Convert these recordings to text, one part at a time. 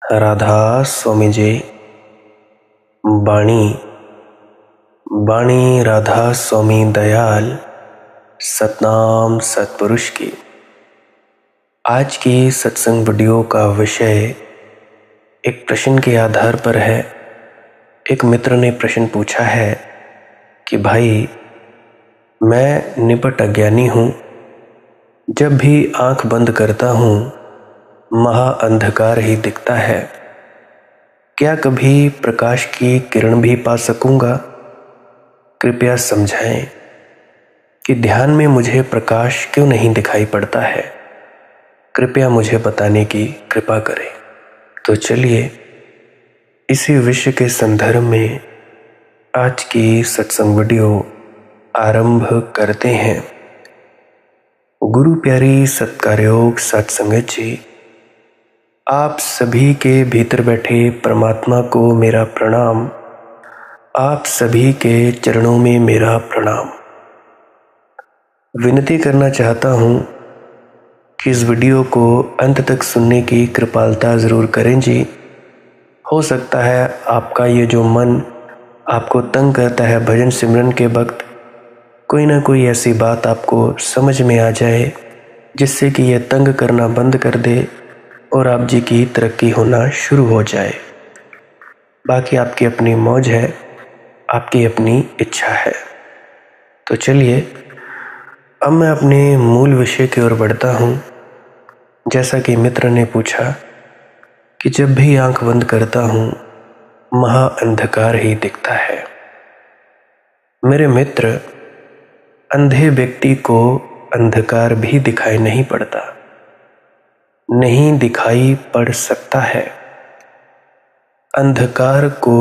राधा स्वामी जी। बाणी बाणी राधा स्वामी दयाल सतनाम सतपुरुष की। आज की सत्संग वीडियो का विषय एक प्रश्न के आधार पर है। एक मित्र ने प्रश्न पूछा है कि भाई, मैं निपट अज्ञानी हूँ। जब भी आंख बंद करता हूँ महा अंधकार ही दिखता है। क्या कभी प्रकाश की किरण भी पा सकूंगा? कृपया समझाएं कि ध्यान में मुझे प्रकाश क्यों नहीं दिखाई पड़ता है। कृपया मुझे बताने की कृपा करें। तो चलिए इसी विषय के संदर्भ में आज की सत्संग वीडियो आरंभ करते हैं। गुरु प्यारी सत्कारयोग सत्संगत जी, आप सभी के भीतर बैठे परमात्मा को मेरा प्रणाम। आप सभी के चरणों में मेरा प्रणाम। विनती करना चाहता हूँ कि इस वीडियो को अंत तक सुनने की कृपालता ज़रूर करें जी। हो सकता है आपका ये जो मन आपको तंग करता है भजन सिमरन के वक्त, कोई ना कोई ऐसी बात आपको समझ में आ जाए जिससे कि ये तंग करना बंद कर दे और आप जी की तरक्की होना शुरू हो जाए। बाकी आपकी अपनी मौज है, आपकी अपनी इच्छा है। तो चलिए अब मैं अपने मूल विषय की ओर बढ़ता हूँ। जैसा कि मित्र ने पूछा कि जब भी आंख बंद करता हूँ महा अंधकार ही दिखता है। मेरे मित्र, अंधे व्यक्ति को अंधकार भी दिखाई नहीं पड़ता, नहीं दिखाई पड़ सकता है। अंधकार को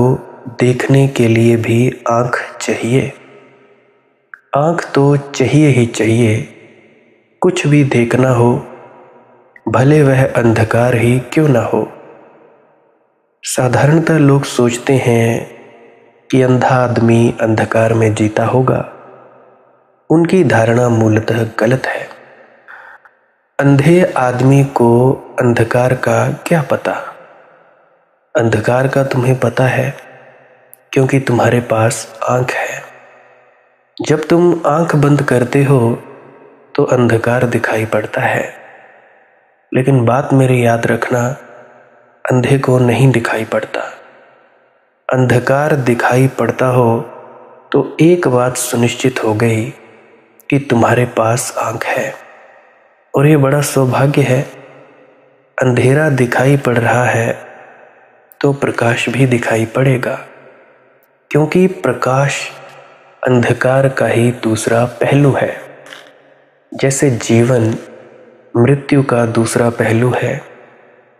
देखने के लिए भी आंख चाहिए। आंख तो चाहिए ही चाहिए। कुछ भी देखना हो भले वह अंधकार ही क्यों ना हो। साधारणतः लोग सोचते हैं कि अंधा आदमी अंधकार में जीता होगा। उनकी धारणा मूलतः गलत है। अंधे आदमी को अंधकार का क्या पता? अंधकार का तुम्हें पता है क्योंकि तुम्हारे पास आंख है। जब तुम आंख बंद करते हो तो अंधकार दिखाई पड़ता है, लेकिन बात मेरे याद रखना, अंधे को नहीं दिखाई पड़ता। अंधकार दिखाई पड़ता हो तो एक बात सुनिश्चित हो गई कि तुम्हारे पास आंख है, और ये बड़ा सौभाग्य है। अंधेरा दिखाई पड़ रहा है तो प्रकाश भी दिखाई पड़ेगा, क्योंकि प्रकाश अंधकार का ही दूसरा पहलू है। जैसे जीवन मृत्यु का दूसरा पहलू है,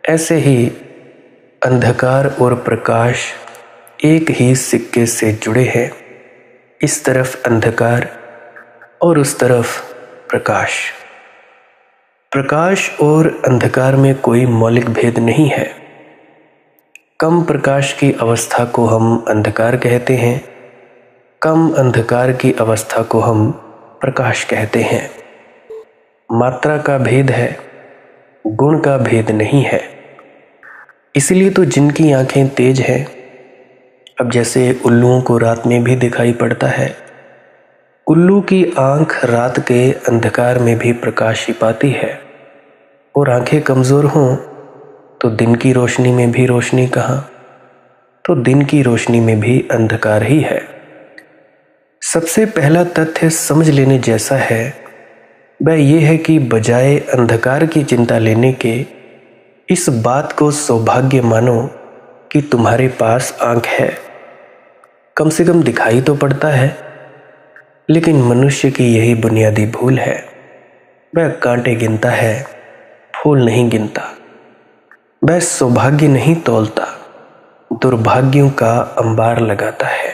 ऐसे ही अंधकार और प्रकाश एक ही सिक्के से जुड़े हैं। इस तरफ अंधकार और उस तरफ प्रकाश। प्रकाश और अंधकार में कोई मौलिक भेद नहीं है। कम प्रकाश की अवस्था को हम अंधकार कहते हैं, कम अंधकार की अवस्था को हम प्रकाश कहते हैं। मात्रा का भेद है, गुण का भेद नहीं है। इसलिए तो जिनकी आंखें तेज हैं, अब जैसे उल्लुओं को रात में भी दिखाई पड़ता है, उल्लू की आंख रात के अंधकार में भी प्रकाश ही पाती है। और आंखें कमज़ोर हों तो दिन की रोशनी में भी रोशनी कहाँ, तो दिन की रोशनी में भी अंधकार ही है। सबसे पहला तथ्य समझ लेने जैसा है, वह यह है कि बजाय अंधकार की चिंता लेने के इस बात को सौभाग्य मानो कि तुम्हारे पास आंख है। कम से कम दिखाई तो पड़ता है। लेकिन मनुष्य की यही बुनियादी भूल है, वह कांटे गिनता है, फूल नहीं गिनता। वह सौभाग्य नहीं तौलता, दुर्भाग्यों का अंबार लगाता है।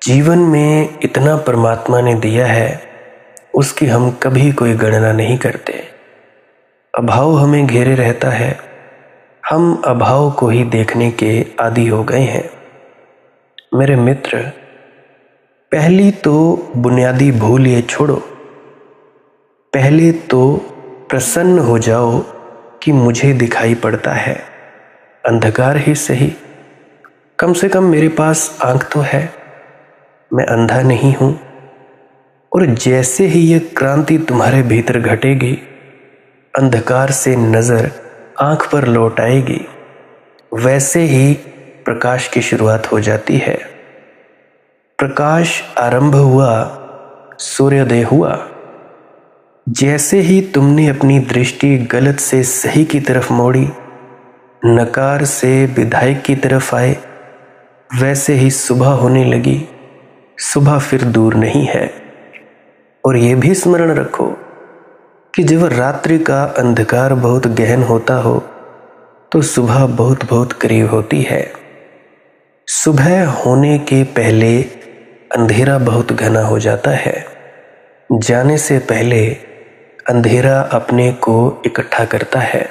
जीवन में इतना परमात्मा ने दिया है, उसकी हम कभी कोई गणना नहीं करते। अभाव हमें घेरे रहता है, हम अभाव को ही देखने के आदी हो गए हैं। मेरे मित्र, पहली तो बुनियादी भूल ये छोड़ो। पहले तो प्रसन्न हो जाओ कि मुझे दिखाई पड़ता है। अंधकार ही सही, कम से कम मेरे पास आंख तो है, मैं अंधा नहीं हूं। और जैसे ही यह क्रांति तुम्हारे भीतर घटेगी, अंधकार से नजर आंख पर लौट आएगी, वैसे ही प्रकाश की शुरुआत हो जाती है। प्रकाश आरंभ हुआ, सूर्योदय हुआ। जैसे ही तुमने अपनी दृष्टि गलत से सही की तरफ मोड़ी, नकार से विधायक की तरफ आए, वैसे ही सुबह होने लगी। सुबह फिर दूर नहीं है। और ये भी स्मरण रखो कि जब रात्रि का अंधकार बहुत गहन होता हो तो सुबह बहुत बहुत करीब होती है। सुबह होने के पहले अंधेरा बहुत घना हो जाता है। जाने से पहले अंधेरा अपने को इकट्ठा करता है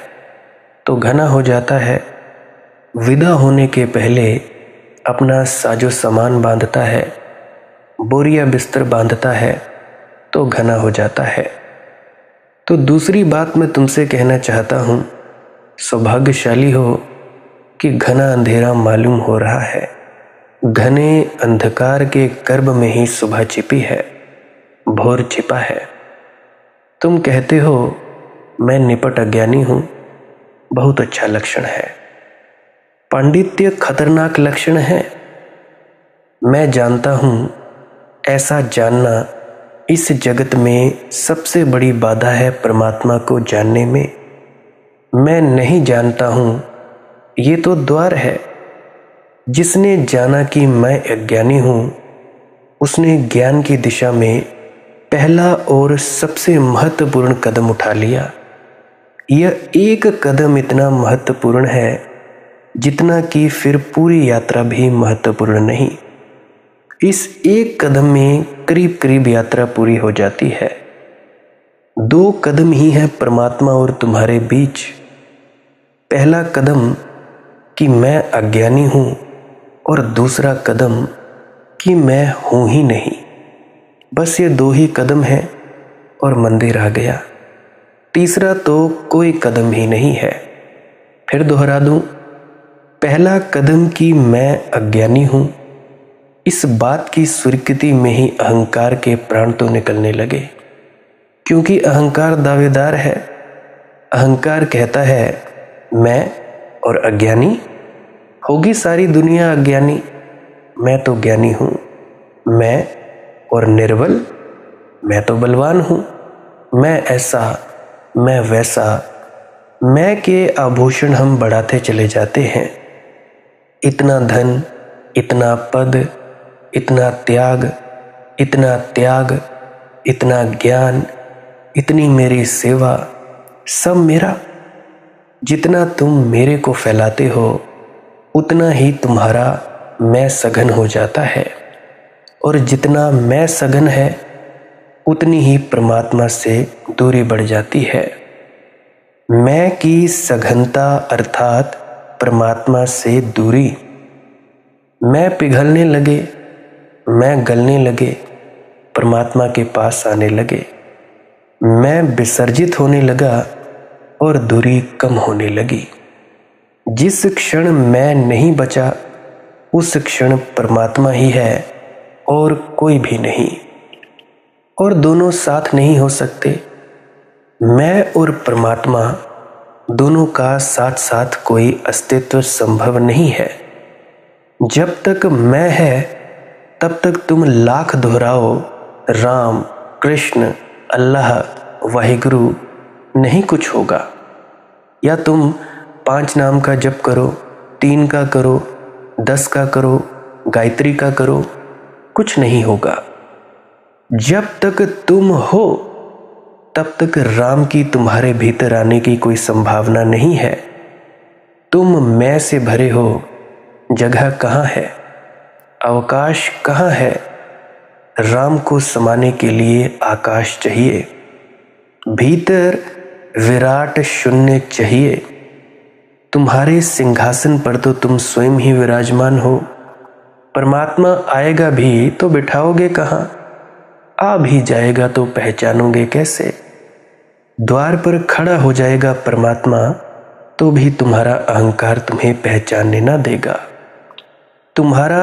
तो घना हो जाता है। विदा होने के पहले अपना साजो सामान बांधता है, बोरिया बिस्तर बांधता है तो घना हो जाता है। तो दूसरी बात मैं तुमसे कहना चाहता हूं, सौभाग्यशाली हो कि घना अंधेरा मालूम हो रहा है। घने अंधकार के गर्भ में ही सुबह छिपी है, भोर छिपा है। तुम कहते हो मैं निपट अज्ञानी हूं, बहुत अच्छा लक्षण है। पांडित्य खतरनाक लक्षण है। मैं जानता हूं, ऐसा जानना इस जगत में सबसे बड़ी बाधा है परमात्मा को जानने में। मैं नहीं जानता हूं, ये तो द्वार है। जिसने जाना कि मैं अज्ञानी हूं, उसने ज्ञान की दिशा में पहला और सबसे महत्वपूर्ण कदम उठा लिया। यह एक कदम इतना महत्वपूर्ण है जितना कि फिर पूरी यात्रा भी महत्वपूर्ण नहीं। इस एक कदम में करीब करीब यात्रा पूरी हो जाती है। 2 कदम ही है परमात्मा और तुम्हारे बीच। पहला कदम कि मैं अज्ञानी हूं और दूसरा कदम कि मैं हूं ही नहीं। बस ये 2 ही कदम हैं और मंदिर आ गया। तीसरा तो कोई कदम ही नहीं है। फिर दोहरा दूं, पहला कदम कि मैं अज्ञानी हूं, इस बात की स्वीकृति में ही अहंकार के प्राण तो निकलने लगे। क्योंकि अहंकार दावेदार है। अहंकार कहता है मैं और अज्ञानी, होगी सारी दुनिया अज्ञानी, मैं तो ज्ञानी हूं। मैं और निर्बल, मैं तो बलवान हूं। मैं ऐसा, मैं वैसा, मैं के आभूषण हम बढ़ाते चले जाते हैं। इतना धन, इतना पद, इतना त्याग, इतना त्याग, इतना ज्ञान, इतनी मेरी सेवा, सब मेरा। जितना तुम मेरे को फैलाते हो उतना ही तुम्हारा मैं सघन हो जाता है, और जितना मैं सघन है उतनी ही परमात्मा से दूरी बढ़ जाती है। मैं की सघनता अर्थात परमात्मा से दूरी। मैं पिघलने लगे, मैं गलने लगे, परमात्मा के पास आने लगे। मैं विसर्जित होने लगा और दूरी कम होने लगी। जिस क्षण मैं नहीं बचा उस क्षण परमात्मा ही है और कोई भी नहीं। और दोनों साथ नहीं हो सकते। मैं और परमात्मा दोनों का साथ साथ कोई अस्तित्व संभव नहीं है। जब तक मैं है तब तक तुम लाख दोहराओ राम, कृष्ण, अल्लाह, वाहिगुरु, नहीं कुछ होगा। या तुम 5 नाम का जप करो, 3 का करो, 10 का करो, गायत्री का करो, कुछ नहीं होगा। जब तक तुम हो तब तक राम की तुम्हारे भीतर आने की कोई संभावना नहीं है। तुम मैं से भरे हो, जगह कहाँ है, अवकाश कहाँ है। राम को समाने के लिए आकाश चाहिए, भीतर विराट शून्य चाहिए। तुम्हारे सिंहासन पर तो तुम स्वयं ही विराजमान हो। परमात्मा आएगा भी तो बिठाओगे कहाँ, आ भी जाएगा तो पहचानोगे कैसे। द्वार पर खड़ा हो जाएगा परमात्मा तो भी तुम्हारा अहंकार तुम्हें पहचानने ना देगा। तुम्हारा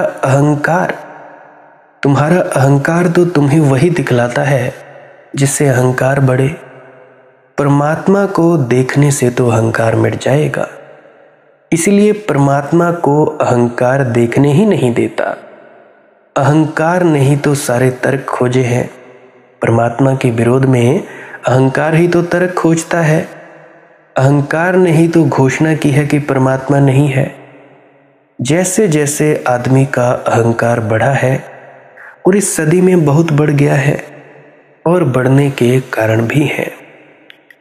अहंकार तो तुम्हें वही दिखलाता है जिससे अहंकार बढ़े। परमात्मा को देखने से तो अहंकार मिट जाएगा, इसलिए परमात्मा को अहंकार देखने ही नहीं देता। अहंकार नहीं तो सारे तर्क खोजे हैं, परमात्मा के विरोध में अहंकार ही तो तर्क खोजता है। अहंकार ने ही तो घोषणा की है कि परमात्मा नहीं है। जैसे जैसे आदमी का अहंकार बढ़ा है और इस सदी में बहुत बढ़ गया है, और बढ़ने के कारण भी हैं।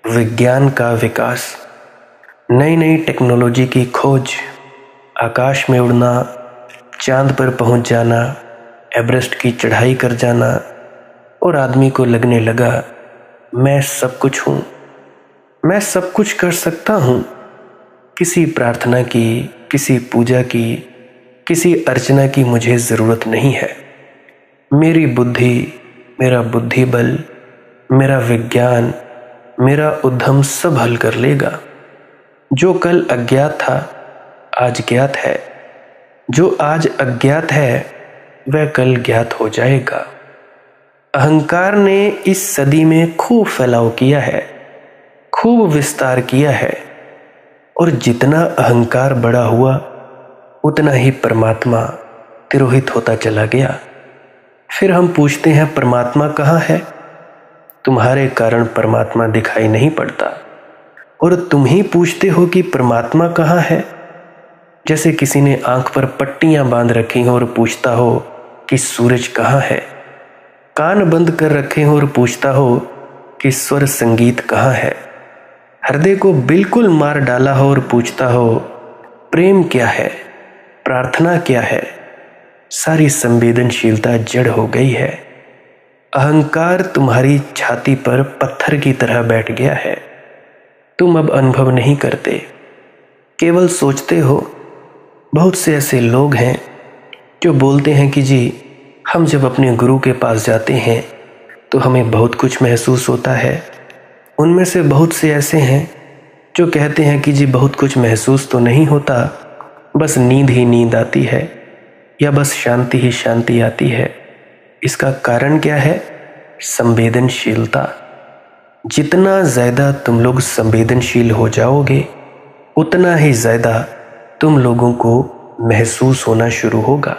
विज्ञान का विकास, नई नई टेक्नोलॉजी की खोज, आकाश में उड़ना, चांद पर पहुंच जाना, एवरेस्ट की चढ़ाई कर जाना, और आदमी को लगने लगा मैं सब कुछ हूँ, मैं सब कुछ कर सकता हूँ। किसी प्रार्थना की, किसी पूजा की, किसी अर्चना की मुझे ज़रूरत नहीं है। मेरी बुद्धि, मेरा बुद्धि बल, मेरा विज्ञान, मेरा उद्यम सब हल कर लेगा। जो कल अज्ञात था आज ज्ञात है, जो आज अज्ञात है वह कल ज्ञात हो जाएगा। अहंकार ने इस सदी में खूब फैलाव किया है, खूब विस्तार किया है, और जितना अहंकार बड़ा हुआ उतना ही परमात्मा तिरोहित होता चला गया। फिर हम पूछते हैं परमात्मा कहाँ है? तुम्हारे कारण परमात्मा दिखाई नहीं पड़ता, और तुम ही पूछते हो कि परमात्मा कहाँ है। जैसे किसी ने आंख पर पट्टियां बांध रखी हो और पूछता हो कि सूरज कहाँ है। कान बंद कर रखे हो और पूछता हो कि स्वर संगीत कहाँ है। हृदय को बिल्कुल मार डाला हो और पूछता हो प्रेम क्या है, प्रार्थना क्या है। सारी संवेदनशीलता जड़ हो गई है। अहंकार तुम्हारी छाती पर पत्थर की तरह बैठ गया है। तुम अब अनुभव नहीं करते, केवल सोचते हो। बहुत से ऐसे लोग हैं जो बोलते हैं कि जी हम जब अपने गुरु के पास जाते हैं तो हमें बहुत कुछ महसूस होता है। उनमें से बहुत से ऐसे हैं जो कहते हैं कि जी बहुत कुछ महसूस तो नहीं होता, बस नींद ही नींद आती है, या बस शांति ही शांति आती है। इसका कारण क्या है? संवेदनशीलता। जितना ज़्यादा तुम लोग संवेदनशील हो जाओगे उतना ही ज़्यादा तुम लोगों को महसूस होना शुरू होगा।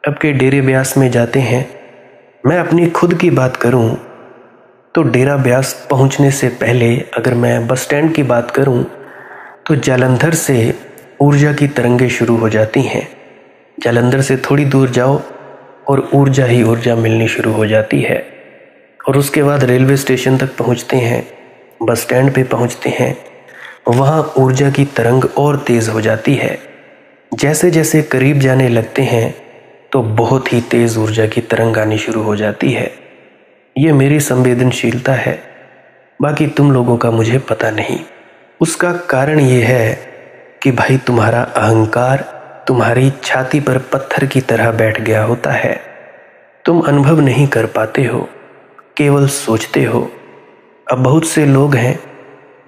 अब के डेरे ब्यास में जाते हैं, मैं अपनी खुद की बात करूं तो डेरा ब्यास पहुंचने से पहले अगर मैं बस स्टैंड की बात करूं तो जालंधर से ऊर्जा की तरंगें शुरू हो जाती हैं। जालंधर से थोड़ी दूर जाओ और ऊर्जा ही ऊर्जा मिलनी शुरू हो जाती है, और उसके बाद रेलवे स्टेशन तक पहुंचते हैं, बस स्टैंड पे पहुंचते हैं, वहाँ ऊर्जा की तरंग और तेज़ हो जाती है। जैसे जैसे करीब जाने लगते हैं तो बहुत ही तेज़ ऊर्जा की तरंग आनी शुरू हो जाती है। ये मेरी संवेदनशीलता है, बाकी तुम लोगों का मुझे पता नहीं। उसका कारण ये है कि भाई तुम्हारा अहंकार तुम्हारी छाती पर पत्थर की तरह बैठ गया होता है। तुम अनुभव नहीं कर पाते हो, केवल सोचते हो। अब बहुत से लोग हैं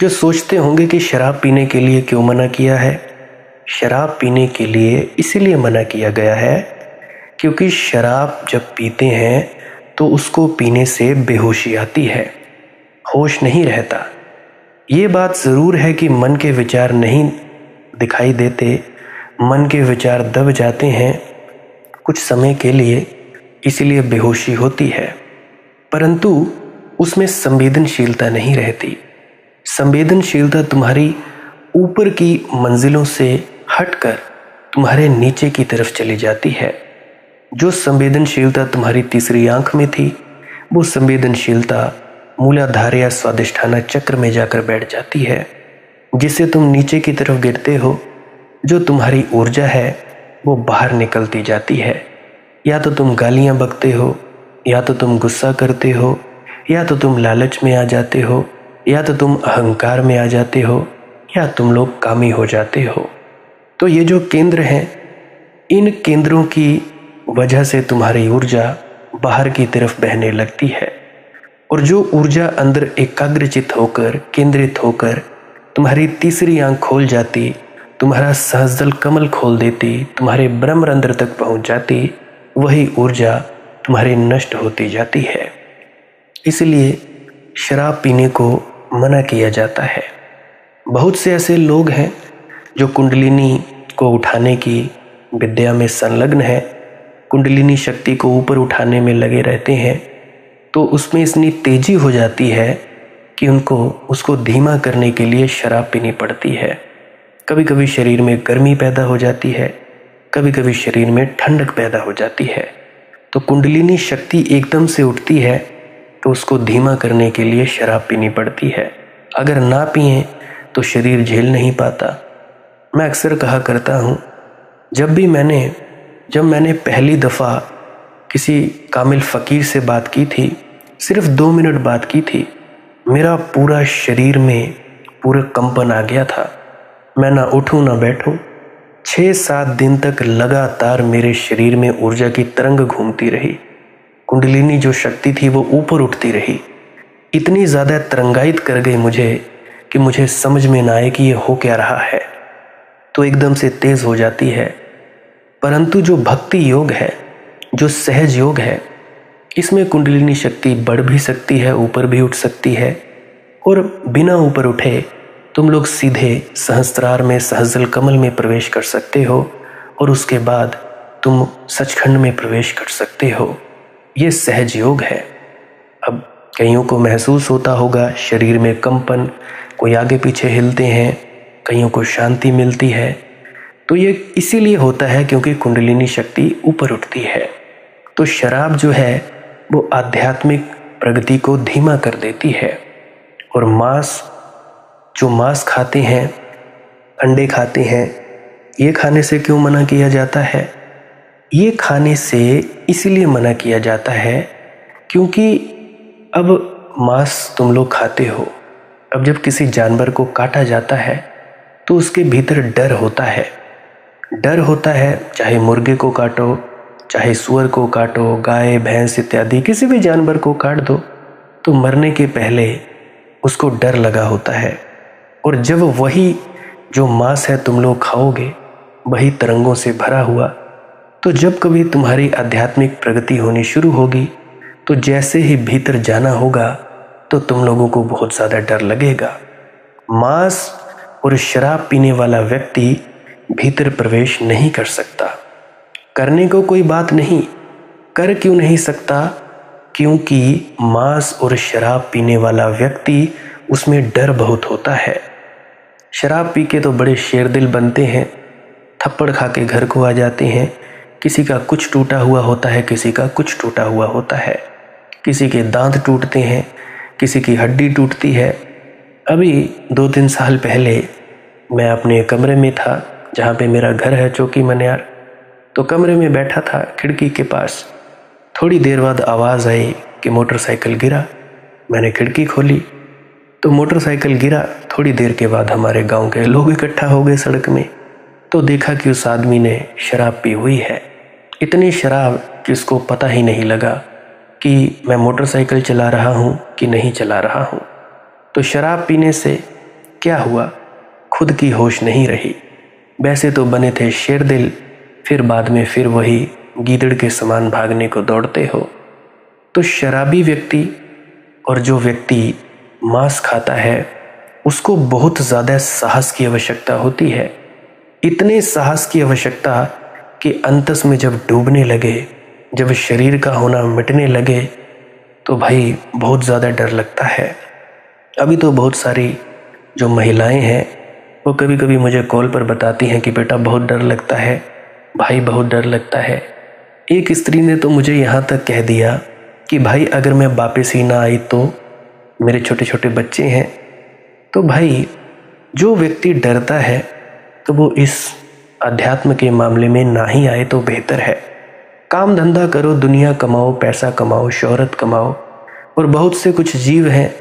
जो सोचते होंगे कि शराब पीने के लिए क्यों मना किया है। शराब पीने के लिए इसलिए मना किया गया है क्योंकि शराब जब पीते हैं तो उसको पीने से बेहोशी आती है, होश नहीं रहता। ये बात ज़रूर है कि मन के विचार नहीं दिखाई देते, मन के विचार दब जाते हैं कुछ समय के लिए, इसलिए बेहोशी होती है, परंतु उसमें संवेदनशीलता नहीं रहती। संवेदनशीलता तुम्हारी ऊपर की मंजिलों से हटकर तुम्हारे नीचे की तरफ चली जाती है। जो संवेदनशीलता तुम्हारी तीसरी आंख में थी, वो संवेदनशीलता मूलाधार या स्वादिष्ठाना चक्र में जाकर बैठ जाती है, जिससे तुम नीचे की तरफ गिरते हो। जो तुम्हारी ऊर्जा है वो बाहर निकलती जाती है। या तो तुम गालियाँ बकते हो, या तो तुम गुस्सा करते हो, या तो तुम लालच में आ जाते हो, या तो तुम अहंकार में आ जाते हो, या तुम लोग कामी हो जाते हो। तो ये जो केंद्र हैं, इन केंद्रों की वजह से तुम्हारी ऊर्जा बाहर की तरफ बहने लगती है, और जो ऊर्जा अंदर एकाग्रचित होकर, केंद्रित होकर तुम्हारी तीसरी आंख खोल जाती, तुम्हारा सहस्दल कमल खोल देती, तुम्हारे ब्रह्मरंध्र तक पहुंच जाती, वही ऊर्जा तुम्हारी नष्ट होती जाती है। इसलिए शराब पीने को मना किया जाता है। बहुत से ऐसे लोग हैं जो कुंडलिनी को उठाने की विद्या में संलग्न है, कुंडलिनी शक्ति को ऊपर उठाने में लगे रहते हैं, तो उसमें इतनी तेजी हो जाती है कि उनको उसको धीमा करने के लिए शराब पीनी पड़ती है। कभी कभी शरीर में गर्मी पैदा हो जाती है, कभी कभी शरीर में ठंडक पैदा हो जाती है। तो कुंडलिनी शक्ति एकदम से उठती है तो उसको धीमा करने के लिए शराब पीनी पड़ती है। अगर ना पिए तो शरीर झेल नहीं पाता। मैं अक्सर कहा करता हूँ, जब मैंने पहली दफ़ा किसी कामिल फ़कीर से बात की थी, सिर्फ 2 मिनट बात की थी, मेरा पूरा शरीर में पूरा कंपन आ गया था। मैं ना उठूँ ना बैठूँ। 6-7 दिन तक लगातार मेरे शरीर में ऊर्जा की तरंग घूमती रही। कुंडलिनी जो शक्ति थी वो ऊपर उठती रही, इतनी ज़्यादा तरंगायित कर गई मुझे कि मुझे समझ में ना आए कि ये हो क्या रहा है। तो एकदम से तेज़ हो जाती है। परंतु जो भक्ति योग है, जो सहज योग है, इसमें कुंडलिनी शक्ति बढ़ भी सकती है, ऊपर भी उठ सकती है, और बिना ऊपर उठे तुम लोग सीधे सहस्त्रार में, सहस्दल कमल में प्रवेश कर सकते हो और उसके बाद तुम सचखंड में प्रवेश कर सकते हो। ये सहज योग है। अब कईयों को महसूस होता होगा शरीर में कंपन, कोई आगे पीछे हिलते हैं, कईयों को शांति मिलती है। तो ये इसीलिए होता है क्योंकि कुंडलिनी शक्ति ऊपर उठती है। तो शराब जो है वो आध्यात्मिक प्रगति को धीमा कर देती है। और जो मांस खाते हैं, अंडे खाते हैं, ये खाने से क्यों मना किया जाता है? ये खाने से इसलिए मना किया जाता है क्योंकि अब मांस तुम लोग खाते हो, अब जब किसी जानवर को काटा जाता है तो उसके भीतर डर होता है। डर होता है, चाहे मुर्गे को काटो, चाहे सुअर को काटो, गाय भैंस इत्यादि किसी भी जानवर को काट दो तो मरने के पहले उसको डर लगा होता है। और जब वही जो मांस है तुम लोग खाओगे, वही तरंगों से भरा हुआ, तो जब कभी तुम्हारी आध्यात्मिक प्रगति होनी शुरू होगी तो जैसे ही भीतर जाना होगा तो तुम लोगों को बहुत ज़्यादा डर लगेगा। मांस और शराब पीने वाला व्यक्ति भीतर प्रवेश नहीं कर सकता। करने को कोई बात नहीं, कर क्यों नहीं सकता? क्योंकि मांस और शराब पीने वाला व्यक्ति, उसमें डर बहुत होता है। शराब पी के तो बड़े शेरदिल बनते हैं, थप्पड़ खा के घर को आ जाते हैं। किसी का कुछ टूटा हुआ होता है, किसी का कुछ टूटा हुआ होता है, किसी के दांत टूटते हैं, किसी की हड्डी टूटती है। अभी 2-3 साल पहले मैं अपने कमरे में था, जहाँ पे मेरा घर है चौकी मनियार। तो कमरे में बैठा था खिड़की के पास। थोड़ी देर बाद आवाज़ आई कि मोटरसाइकिल गिरा। मैंने खिड़की खोली तो मोटरसाइकिल गिरा। थोड़ी देर के बाद हमारे गांव के लोग इकट्ठा हो गए सड़क में। तो देखा कि उस आदमी ने शराब पी हुई है। इतनी शराब कि उसको पता ही नहीं लगा कि मैं मोटरसाइकिल चला रहा हूँ कि नहीं चला रहा हूँ। तो शराब पीने से क्या हुआ, खुद की होश नहीं रही। वैसे तो बने थे शेरदिल, फिर बाद में फिर वही गीदड़ के समान भागने को दौड़ते हो। तो शराबी व्यक्ति और जो व्यक्ति मांस खाता है, उसको बहुत ज़्यादा साहस की आवश्यकता होती है। इतने साहस की आवश्यकता कि अंतस में जब डूबने लगे, जब शरीर का होना मिटने लगे, तो भाई बहुत ज़्यादा डर लगता है। अभी तो बहुत सारी जो महिलाएं हैं वो कभी कभी मुझे कॉल पर बताती हैं कि बेटा बहुत डर लगता है, भाई बहुत डर लगता है। एक स्त्री ने तो मुझे यहाँ तक कह दिया कि भाई अगर मैं वापस ही ना आई तो मेरे छोटे छोटे बच्चे हैं। तो भाई जो व्यक्ति डरता है तो वो इस अध्यात्म के मामले में ना ही आए तो बेहतर है। काम धंधा करो, दुनिया कमाओ, पैसा कमाओ, शोहरत कमाओ। और बहुत से कुछ जीव हैं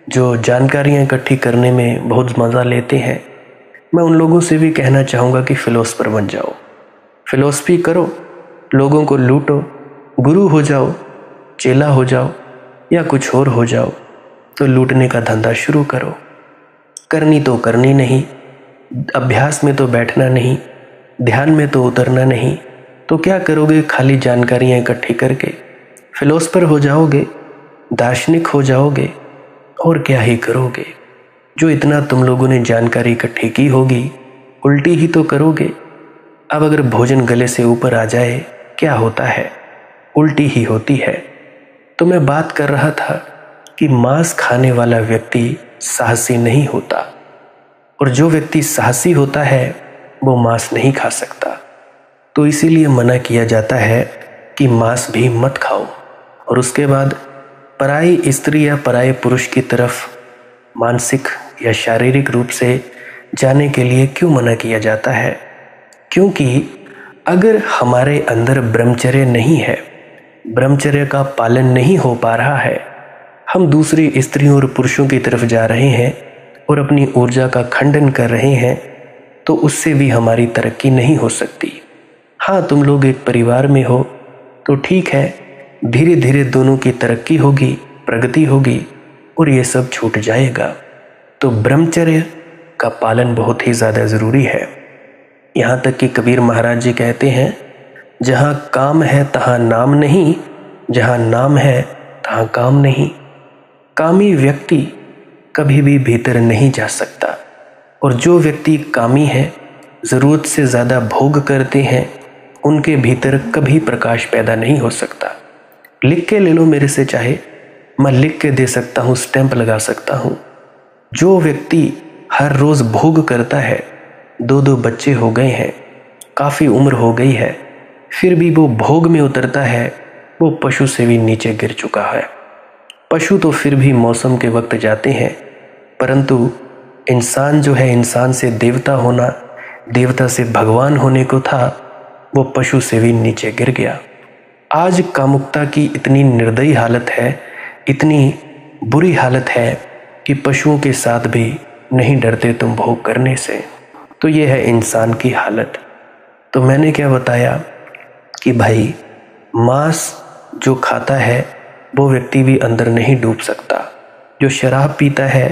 जो जानकारियाँ इकट्ठी करने में बहुत मज़ा लेते हैं। मैं उन लोगों से भी कहना चाहूँगा कि फिलोसफर बन जाओ, फिलोसफी करो, लोगों को लूटो, गुरु हो जाओ, चेला हो जाओ या कुछ और हो जाओ, तो लूटने का धंधा शुरू करो। करनी तो करनी नहीं, अभ्यास में तो बैठना नहीं, ध्यान में तो उतरना नहीं, तो क्या करोगे? खाली जानकारियाँ इकट्ठी करके फिलोसफर हो जाओगे, दार्शनिक हो जाओगे, और क्या ही करोगे? जो इतना तुम लोगों ने जानकारी इकट्ठी की होगी उल्टी ही तो करोगे। अब अगर भोजन गले से ऊपर आ जाए क्या होता है? उल्टी ही होती है। तो मैं बात कर रहा था कि मांस खाने वाला व्यक्ति साहसी नहीं होता, और जो व्यक्ति साहसी होता है वो मांस नहीं खा सकता। तो इसीलिए मना किया जाता है कि मांस भी मत खाओ। और उसके बाद पराई स्त्री या पराये पुरुष की तरफ मानसिक या शारीरिक रूप से जाने के लिए क्यों मना किया जाता है? क्योंकि अगर हमारे अंदर ब्रह्मचर्य नहीं है, ब्रह्मचर्य का पालन नहीं हो पा रहा है, हम दूसरी स्त्रियों और पुरुषों की तरफ जा रहे हैं और अपनी ऊर्जा का खंडन कर रहे हैं, तो उससे भी हमारी तरक्की नहीं हो सकती। हाँ, तुम लोग एक परिवार में हो तो ठीक है, धीरे धीरे दोनों की तरक्की होगी, प्रगति होगी और ये सब छूट जाएगा। तो ब्रह्मचर्य का पालन बहुत ही ज़्यादा ज़रूरी है। यहाँ तक कि कबीर महाराज जी कहते हैं, जहाँ काम है तहाँ नाम नहीं, जहाँ नाम है तहाँ काम नहीं। कामी व्यक्ति कभी भी भीतर नहीं जा सकता, और जो व्यक्ति कामी है, ज़रूरत से ज़्यादा भोग करते हैं, उनके भीतर कभी प्रकाश पैदा नहीं हो सकता। लिख के ले लो मेरे से, चाहे मैं लिख के दे सकता हूँ, स्टैंप लगा सकता हूँ। जो व्यक्ति हर रोज़ भोग करता है, 2-2 बच्चे हो गए हैं, काफ़ी उम्र हो गई है, फिर भी वो भोग में उतरता है, वो पशु से भी नीचे गिर चुका है। पशु तो फिर भी मौसम के वक्त जाते हैं, परंतु इंसान जो है, इंसान से देवता होना, देवता से भगवान होने को था, वो पशु से भी नीचे गिर गया। आज कामुकता की इतनी निर्दयी हालत है, इतनी बुरी हालत है कि पशुओं के साथ भी नहीं डरते तुम भोग करने से। तो ये है इंसान की हालत। तो मैंने क्या बताया कि भाई, मांस जो खाता है वो व्यक्ति भी अंदर नहीं डूब सकता, जो शराब पीता है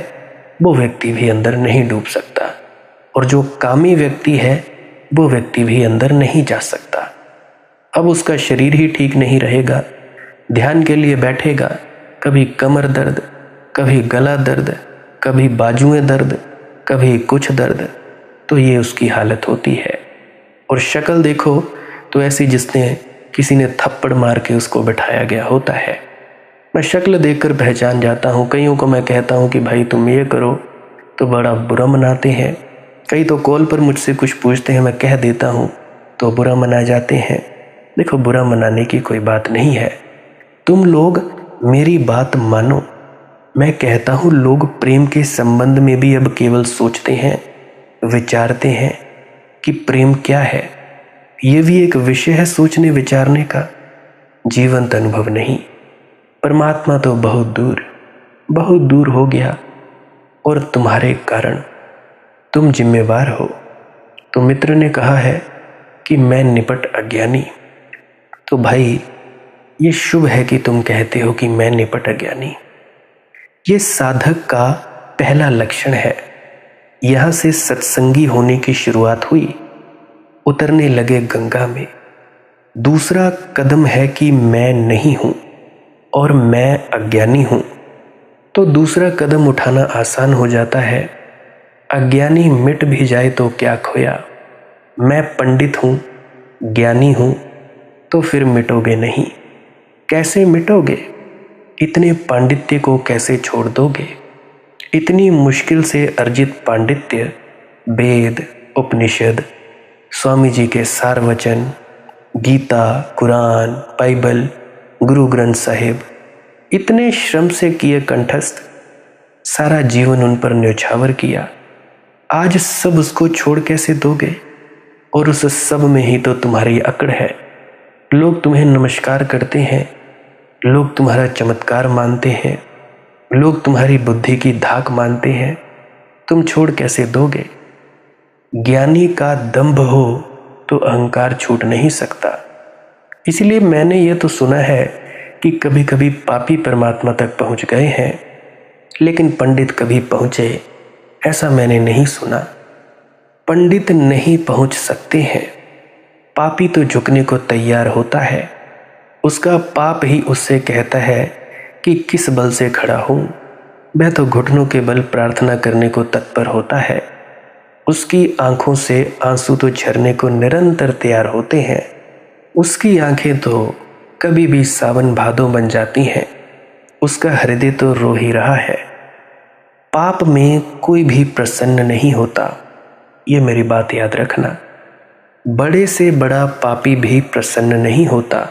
वो व्यक्ति भी अंदर नहीं डूब सकता, और जो कामी व्यक्ति है वो व्यक्ति भी अंदर नहीं जा सकता। अब उसका शरीर ही ठीक नहीं रहेगा, ध्यान के लिए बैठेगा, कभी कमर दर्द, कभी गला दर्द, कभी बाजुएं दर्द, कभी कुछ दर्द, तो ये उसकी हालत होती है। और शक्ल देखो तो ऐसी जिसने किसी ने थप्पड़ मार के उसको बैठाया गया होता है। मैं शक्ल देखकर पहचान जाता हूँ। कईयों को मैं कहता हूँ कि भाई तुम ये करो, तो बड़ा बुरा मनाते हैं। कई तो कॉल पर मुझसे कुछ पूछते हैं, मैं कह देता हूँ तो बुरा मना जाते हैं। देखो, बुरा मनाने की कोई बात नहीं है। तुम लोग मेरी बात मानो। मैं कहता हूँ, लोग प्रेम के संबंध में भी अब केवल सोचते हैं, विचारते हैं कि प्रेम क्या है। ये भी एक विषय है सोचने विचारने का, जीवंत अनुभव नहीं। परमात्मा तो बहुत दूर हो गया, और तुम्हारे कारण तुम जिम्मेवार हो। तो मित्र ने कहा है कि मैं निपट अज्ञानी। तो भाई, ये शुभ है कि तुम कहते हो कि मैं निपट अज्ञानी। ये साधक का पहला लक्षण है। यहाँ से सत्संगी होने की शुरुआत हुई, उतरने लगे गंगा में। दूसरा कदम है कि मैं नहीं हूँ और मैं अज्ञानी हूँ। तो दूसरा कदम उठाना आसान हो जाता है। अज्ञानी मिट भी जाए तो क्या खोया। मैं पंडित हूँ, ज्ञानी हूँ, तो फिर मिटोगे नहीं। कैसे मिटोगे? इतने पांडित्य को कैसे छोड़ दोगे? इतनी मुश्किल से अर्जित पांडित्य, वेद, उपनिषद, स्वामी जी के सार वचन, गीता, कुरान, बाइबल, गुरु ग्रंथ साहिब, इतने श्रम से किए कंठस्थ, सारा जीवन उन पर न्यौछावर किया। आज सब उसको छोड़ कैसे दोगे? और उस सब में ही तो तुम्हारी अकड़ है। लोग तुम्हें नमस्कार करते हैं, लोग तुम्हारा चमत्कार मानते हैं, लोग तुम्हारी बुद्धि की धाक मानते हैं, तुम छोड़ कैसे दोगे? ज्ञानी का दंभ हो तो अहंकार छूट नहीं सकता। इसलिए मैंने ये तो सुना है कि कभी कभी पापी परमात्मा तक पहुंच गए हैं, लेकिन पंडित कभी पहुंचे ऐसा मैंने नहीं सुना। पंडित नहीं पहुंच सकते हैं, पापी तो झुकने को तैयार होता है। उसका पाप ही उससे कहता है कि किस बल से खड़ा हूं। वह तो घुटनों के बल प्रार्थना करने को तत्पर होता है। उसकी आंखों से आंसू तो झरने को निरंतर तैयार होते हैं। उसकी आंखें तो कभी भी सावन भादो बन जाती हैं। उसका हृदय तो रो ही रहा है। पाप में कोई भी प्रसन्न नहीं होता, ये मेरी बात याद रखना। बड़े से बड़ा पापी भी प्रसन्न नहीं होता।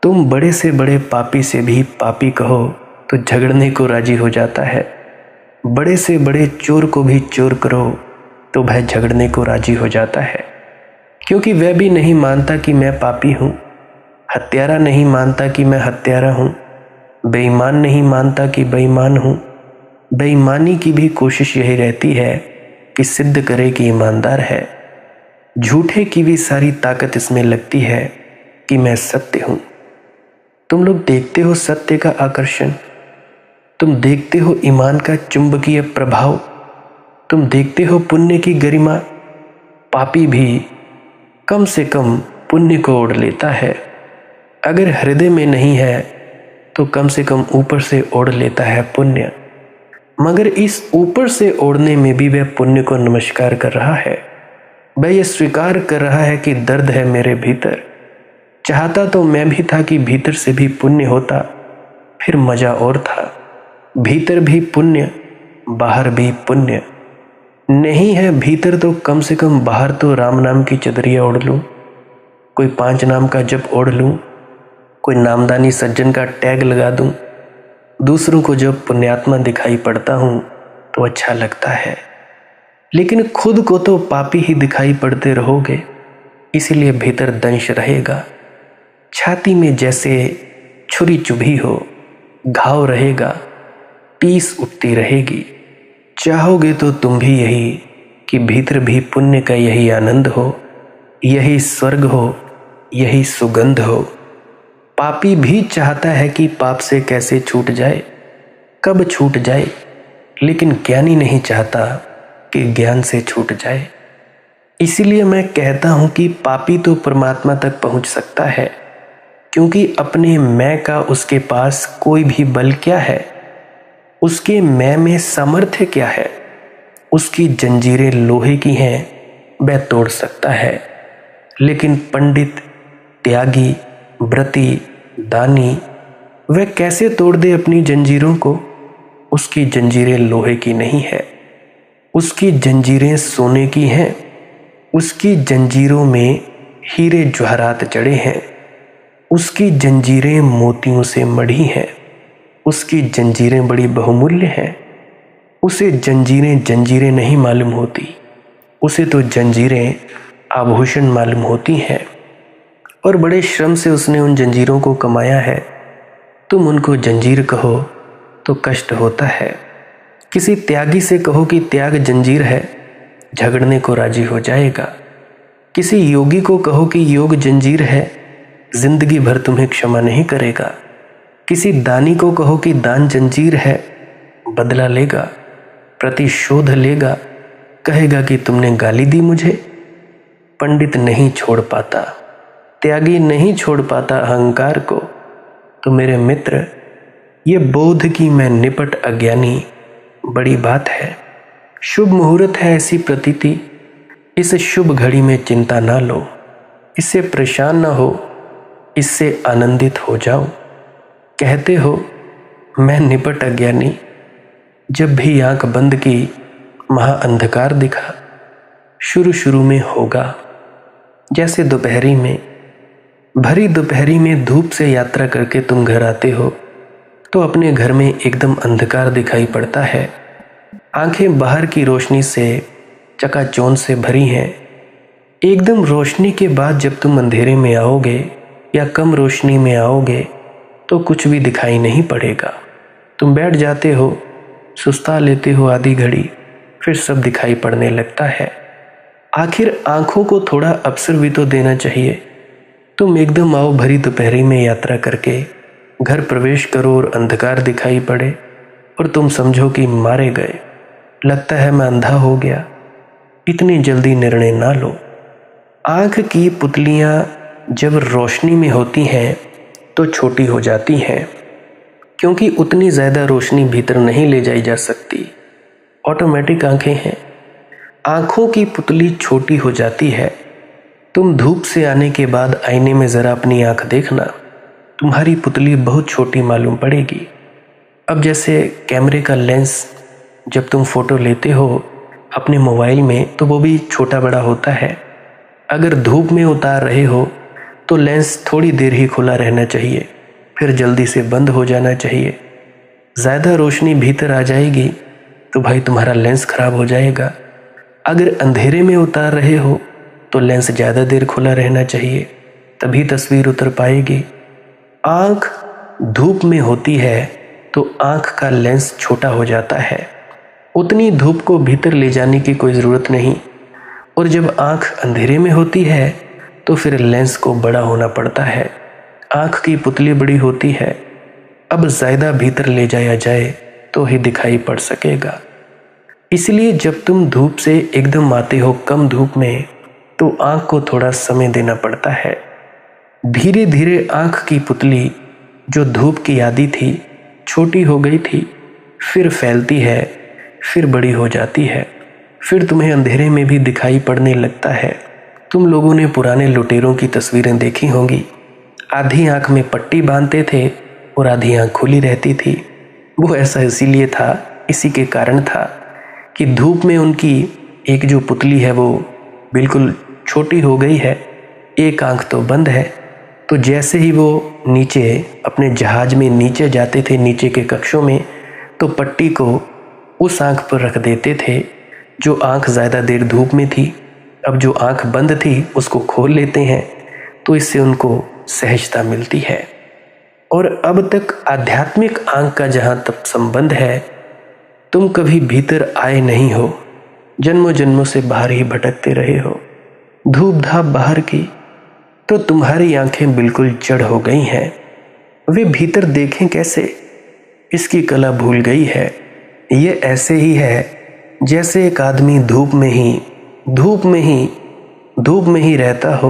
तुम बड़े से बड़े पापी से भी पापी कहो तो झगड़ने को राजी हो जाता है। बड़े से बड़े चोर को भी चोर करो तो वह झगड़ने को राजी हो जाता है, क्योंकि वह भी नहीं मानता कि मैं पापी हूं। हत्यारा नहीं मानता कि मैं हत्यारा हूं। बेईमान नहीं मानता कि बेईमान हूं। बेईमानी की भी कोशिश यही रहती है कि सिद्ध करे कि ईमानदार है। झूठे की भी सारी ताकत इसमें लगती है कि मैं सत्य हूं। तुम लोग देखते हो सत्य का आकर्षण, तुम देखते हो ईमान का चुंबकीय प्रभाव, तुम देखते हो पुण्य की गरिमा। पापी भी कम से कम पुण्य को ओढ़ लेता है। अगर हृदय में नहीं है तो कम से कम ऊपर से ओढ़ लेता है पुण्य। मगर इस ऊपर से ओढ़ने में भी वह पुण्य को नमस्कार कर रहा है। वह यह स्वीकार कर रहा है कि दर्द है मेरे भीतर। चाहता तो मैं भी था कि भीतर से भी पुण्य होता, फिर मजा और था। भीतर भी पुण्य, बाहर भी पुण्य। नहीं है भीतर तो कम से कम बाहर तो राम नाम की चदरिया ओढ़ लूं, कोई 5 नाम का जप ओढ़ लूं, कोई नामदानी सज्जन का टैग लगा दूं। दूसरों को जब पुण्यात्मा दिखाई पड़ता हूं तो अच्छा लगता है, लेकिन खुद को तो पापी ही दिखाई पड़ते रहोगे, इसीलिए भीतर दंश रहेगा। छाती में जैसे छुरी चुभी हो, घाव रहेगा, टीस उठती रहेगी। चाहोगे तो तुम भी यही कि भीतर भी पुण्य का यही आनंद हो, यही स्वर्ग हो, यही सुगंध हो। पापी भी चाहता है कि पाप से कैसे छूट जाए, कब छूट जाए, लेकिन ज्ञानी नहीं चाहता कि ज्ञान से छूट जाए। इसीलिए मैं कहता हूं कि पापी तो परमात्मा तक पहुंच सकता है, क्योंकि अपने मैं का उसके पास कोई भी बल क्या है, उसके मैं में सामर्थ्य क्या है। उसकी जंजीरें लोहे की हैं, वह तोड़ सकता है। लेकिन पंडित, त्यागी, व्रती, दानी, वह कैसे तोड़ दे अपनी जंजीरों को। उसकी जंजीरें लोहे की नहीं है, उसकी जंजीरें सोने की हैं। उसकी जंजीरों में हीरे जवाहरात जड़े हैं। उसकी जंजीरें मोतियों से मढ़ी हैं। उसकी जंजीरें बड़ी बहुमूल्य हैं। उसे जंजीरें जंजीरें नहीं मालूम होती, उसे तो जंजीरें आभूषण मालूम होती हैं, और बड़े श्रम से उसने उन जंजीरों को कमाया है। तुम उनको जंजीर कहो तो कष्ट होता है। किसी त्यागी से कहो कि त्याग जंजीर है, झगड़ने को राजी हो जाएगा। किसी योगी को कहो कि योग जंजीर है, जिंदगी भर तुम्हें क्षमा नहीं करेगा। किसी दानी को कहो कि दान जंजीर है, बदला लेगा, प्रतिशोध लेगा, कहेगा कि तुमने गाली दी मुझे। पंडित नहीं छोड़ पाता, त्यागी नहीं छोड़ पाता अहंकार को। तो मेरे मित्र, ये बोध की मैं निपट अज्ञानी बड़ी बात है। शुभ मुहूर्त है ऐसी प्रतीति, इस शुभ घड़ी में चिंता ना लो, इससे परेशान ना हो, इससे आनंदित हो जाओ। कहते हो मैं निपट अज्ञानी, जब भी आंख बंद की महाअंधकार दिखा। शुरू में होगा जैसे दोपहरी में, भरी दोपहरी में धूप से यात्रा करके तुम घर आते हो तो अपने घर में एकदम अंधकार दिखाई पड़ता है। आंखें बाहर की रोशनी से चकाचौंध से भरी हैं। एकदम रोशनी के बाद जब तुम अंधेरे में आओगे या कम रोशनी में आओगे तो कुछ भी दिखाई नहीं पड़ेगा। तुम बैठ जाते हो, सुस्ता लेते हो आधी घड़ी, फिर सब दिखाई पड़ने लगता है। आखिर आंखों को थोड़ा अवसर भी तो देना चाहिए। तुम एकदम आओ भरी दोपहरी में यात्रा करके, घर प्रवेश करो और अंधकार दिखाई पड़े और तुम समझो कि मारे गए। लगता है मैं अंधा हो गया। इतनी जल्दी निर्णय ना लो। आँख की पुतलियाँ जब रोशनी में होती हैं तो छोटी हो जाती हैं, क्योंकि उतनी ज़्यादा रोशनी भीतर नहीं ले जाई जा सकती। ऑटोमेटिक आँखें हैं। आँखों की पुतली छोटी हो जाती है। तुम धूप से आने के बाद आईने में ज़रा अपनी आँख देखना, तुम्हारी पुतली बहुत छोटी मालूम पड़ेगी। अब जैसे कैमरे का लेंस जब तुम फोटो लेते हो अपने मोबाइल में, तो वो भी छोटा बड़ा होता है। अगर धूप में उतार रहे हो तो लेंस थोड़ी देर ही खुला रहना चाहिए, फिर जल्दी से बंद हो जाना चाहिए। ज़्यादा रोशनी भीतर आ जाएगी तो भाई तुम्हारा लेंस खराब हो जाएगा। अगर अंधेरे में उतार रहे हो तो लेंस ज़्यादा देर खुला रहना चाहिए, तभी तस्वीर उतर पाएगी। आँख धूप में होती है तो आँख का लेंस छोटा हो जाता है। उतनी धूप को भीतर ले जाने की कोई ज़रूरत नहीं। और जब आँख अंधेरे में होती है तो फिर लेंस को बड़ा होना पड़ता है। आँख की पुतली बड़ी होती है। अब ज़्यादा भीतर ले जाया जाए तो ही दिखाई पड़ सकेगा। इसलिए जब तुम धूप से एकदम आते हो कम धूप में, तो आँख को थोड़ा समय देना पड़ता है। धीरे धीरे आँख की पुतली जो धूप की आदि थी, छोटी हो गई थी, फिर फैलती है, फिर बड़ी हो जाती है, फिर तुम्हें अंधेरे में भी दिखाई पड़ने लगता है। तुम लोगों ने पुराने लुटेरों की तस्वीरें देखी होंगी। आधी आंख में पट्टी बांधते थे और आधी आंख खुली रहती थी। वो ऐसा इसीलिए था, इसी के कारण था कि धूप में उनकी एक जो पुतली है वो बिल्कुल छोटी हो गई है, एक आंख तो बंद है। तो जैसे ही वो नीचे अपने जहाज में नीचे जाते थे, नीचे के कक्षों में, तो पट्टी को उस आंख पर रख देते थे जो आंख ज़्यादा देर धूप में थी। अब जो आंख बंद थी उसको खोल लेते हैं, तो इससे उनको सहजता मिलती है। और अब तक आध्यात्मिक आंख का जहाँ तक संबंध है, तुम कभी भीतर आए नहीं हो, जन्मों जन्मों से बाहर ही भटकते रहे हो, धूप धाप बाहर की, तो तुम्हारी आंखें बिल्कुल जड़ हो गई हैं। वे भीतर देखें कैसे, इसकी कला भूल गई है। ये ऐसे ही है जैसे एक आदमी धूप में ही रहता हो,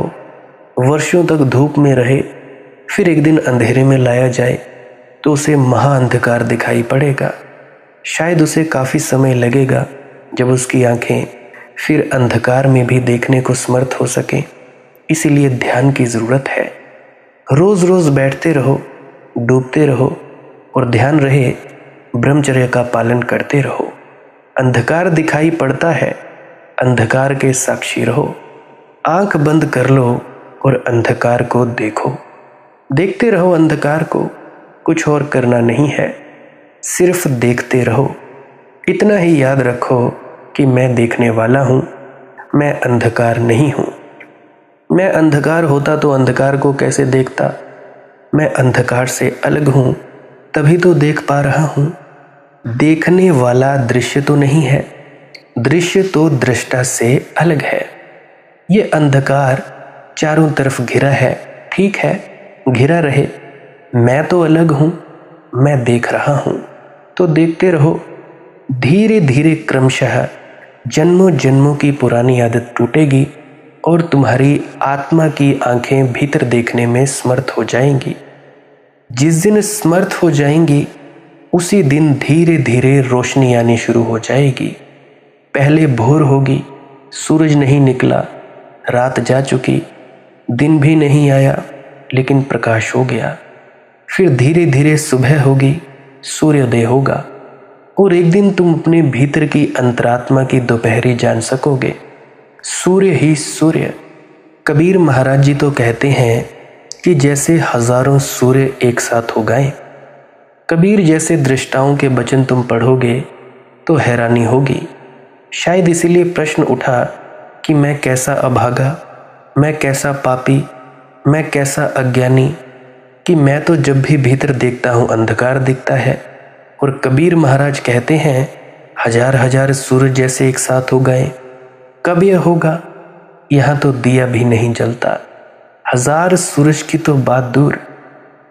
वर्षों तक धूप में रहे, फिर एक दिन अंधेरे में लाया जाए तो उसे महाअंधकार दिखाई पड़ेगा। शायद उसे काफ़ी समय लगेगा जब उसकी आंखें फिर अंधकार में भी देखने को समर्थ हो सकें। इसीलिए ध्यान की ज़रूरत है। रोज़ रोज़ बैठते रहो, डूबते रहो, और ध्यान रहे ब्रह्मचर्य का पालन करते रहो। अंधकार दिखाई पड़ता है, अंधकार के साक्षी रहो। आंख बंद कर लो और अंधकार को देखो। देखते रहो अंधकार को, कुछ और करना नहीं है, सिर्फ देखते रहो। इतना ही याद रखो कि मैं देखने वाला हूँ, मैं अंधकार नहीं हूँ। मैं अंधकार होता तो अंधकार को कैसे देखता। मैं अंधकार से अलग हूँ, तभी तो देख पा रहा हूँ। देखने वाला दृश्य तो नहीं है, दृश्य तो दृष्टा से अलग है। ये अंधकार चारों तरफ घिरा है, ठीक है, घिरा रहे, मैं तो अलग हूँ, मैं देख रहा हूँ। तो देखते रहो। धीरे धीरे क्रमशः जन्मों जन्मों की पुरानी आदत टूटेगी और तुम्हारी आत्मा की आंखें भीतर देखने में समर्थ हो जाएंगी। जिस दिन समर्थ हो जाएंगी उसी दिन धीरे धीरे रोशनी आनी शुरू हो जाएगी। पहले भोर होगी, सूरज नहीं निकला, रात जा चुकी, दिन भी नहीं आया, लेकिन प्रकाश हो गया। फिर धीरे धीरे सुबह होगी, सूर्योदय होगा, और एक दिन तुम अपने भीतर की अंतरात्मा की दोपहरी जान सकोगे। सूर्य ही सूर्य। कबीर महाराज जी तो कहते हैं कि जैसे हजारों सूर्य एक साथ हो गए। कबीर जैसे दृष्टाओं के वचन तुम पढ़ोगे तो हैरानी होगी। शायद इसीलिए प्रश्न उठा कि मैं कैसा अभागा, मैं कैसा पापी, मैं कैसा अज्ञानी, कि मैं तो जब भी भीतर देखता हूँ अंधकार दिखता है। और कबीर महाराज कहते हैं हजार हजार सूरज जैसे एक साथ हो गए। कब यह होगा? यहाँ तो दिया भी नहीं जलता। हजार सूरज की तो बात दूर,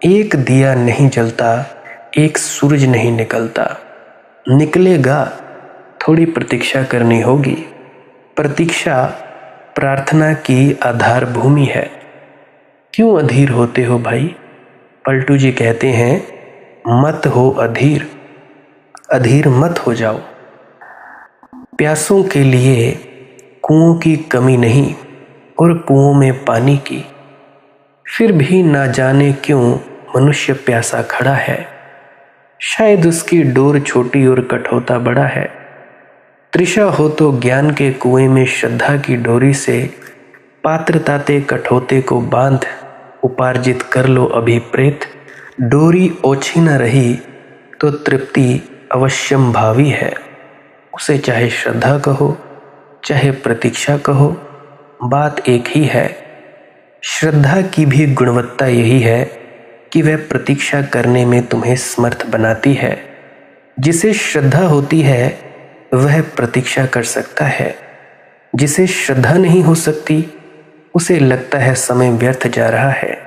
एक दिया नहीं जलता, एक सूरज नहीं निकलता। निकलेगा थोड़ी प्रतीक्षा करनी होगी। प्रतीक्षा प्रार्थना की आधार भूमि है। क्यों अधीर होते हो भाई? पलटू जी कहते हैं, मत हो अधीर, अधीर मत हो जाओ। प्यासों के लिए कुओं की कमी नहीं और कुओं में पानी की, फिर भी ना जाने क्यों मनुष्य प्यासा खड़ा है। शायद उसकी डोर छोटी और कठोता बड़ा है। तृषा हो तो ज्ञान के कुएं में श्रद्धा की डोरी से पात्रताते कठोते को बांध उपार्जित कर लो अभिप्रेत। डोरी ओछी न रही तो तृप्ति अवश्यम भावी है। उसे चाहे श्रद्धा कहो चाहे प्रतीक्षा कहो, बात एक ही है। श्रद्धा की भी गुणवत्ता यही है कि वह प्रतीक्षा करने में तुम्हें समर्थ बनाती है। जिसे श्रद्धा होती है वह प्रतीक्षा कर सकता है। जिसे श्रद्धा नहीं हो सकती उसे लगता है समय व्यर्थ जा रहा है।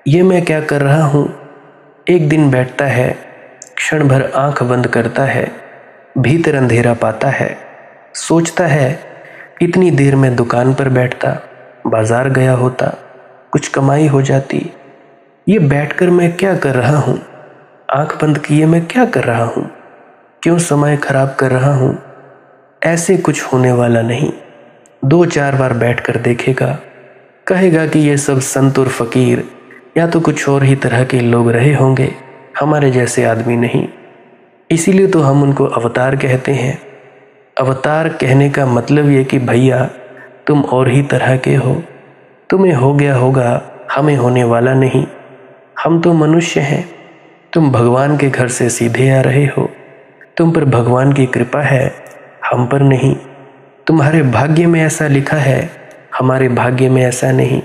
ये मैं क्या कर रहा हूँ। एक दिन बैठता है, क्षण भर आंख बंद करता है, भीतर अंधेरा पाता है, सोचता है इतनी देर में दुकान पर बैठता, बाजार गया होता, कुछ कमाई हो जाती। ये बैठकर मैं क्या कर रहा हूँ? आंख बंद किए मैं क्या कर रहा हूँ? क्यों समय खराब कर रहा हूँ? ऐसे कुछ होने वाला नहीं। 2-4 बार बैठकर देखेगा, कहेगा कि ये सब संत और फकीर या तो कुछ और ही तरह के लोग रहे होंगे, हमारे जैसे आदमी नहीं। इसीलिए तो हम उनको अवतार कहते हैं। अवतार कहने का मतलब ये कि भैया तुम और ही तरह के हो, तुम्हें हो गया होगा, हमें होने वाला नहीं। हम तो मनुष्य हैं, तुम भगवान के घर से सीधे आ रहे हो, तुम पर भगवान की कृपा है, हम पर नहीं। तुम्हारे भाग्य में ऐसा लिखा है, हमारे भाग्य में ऐसा नहीं।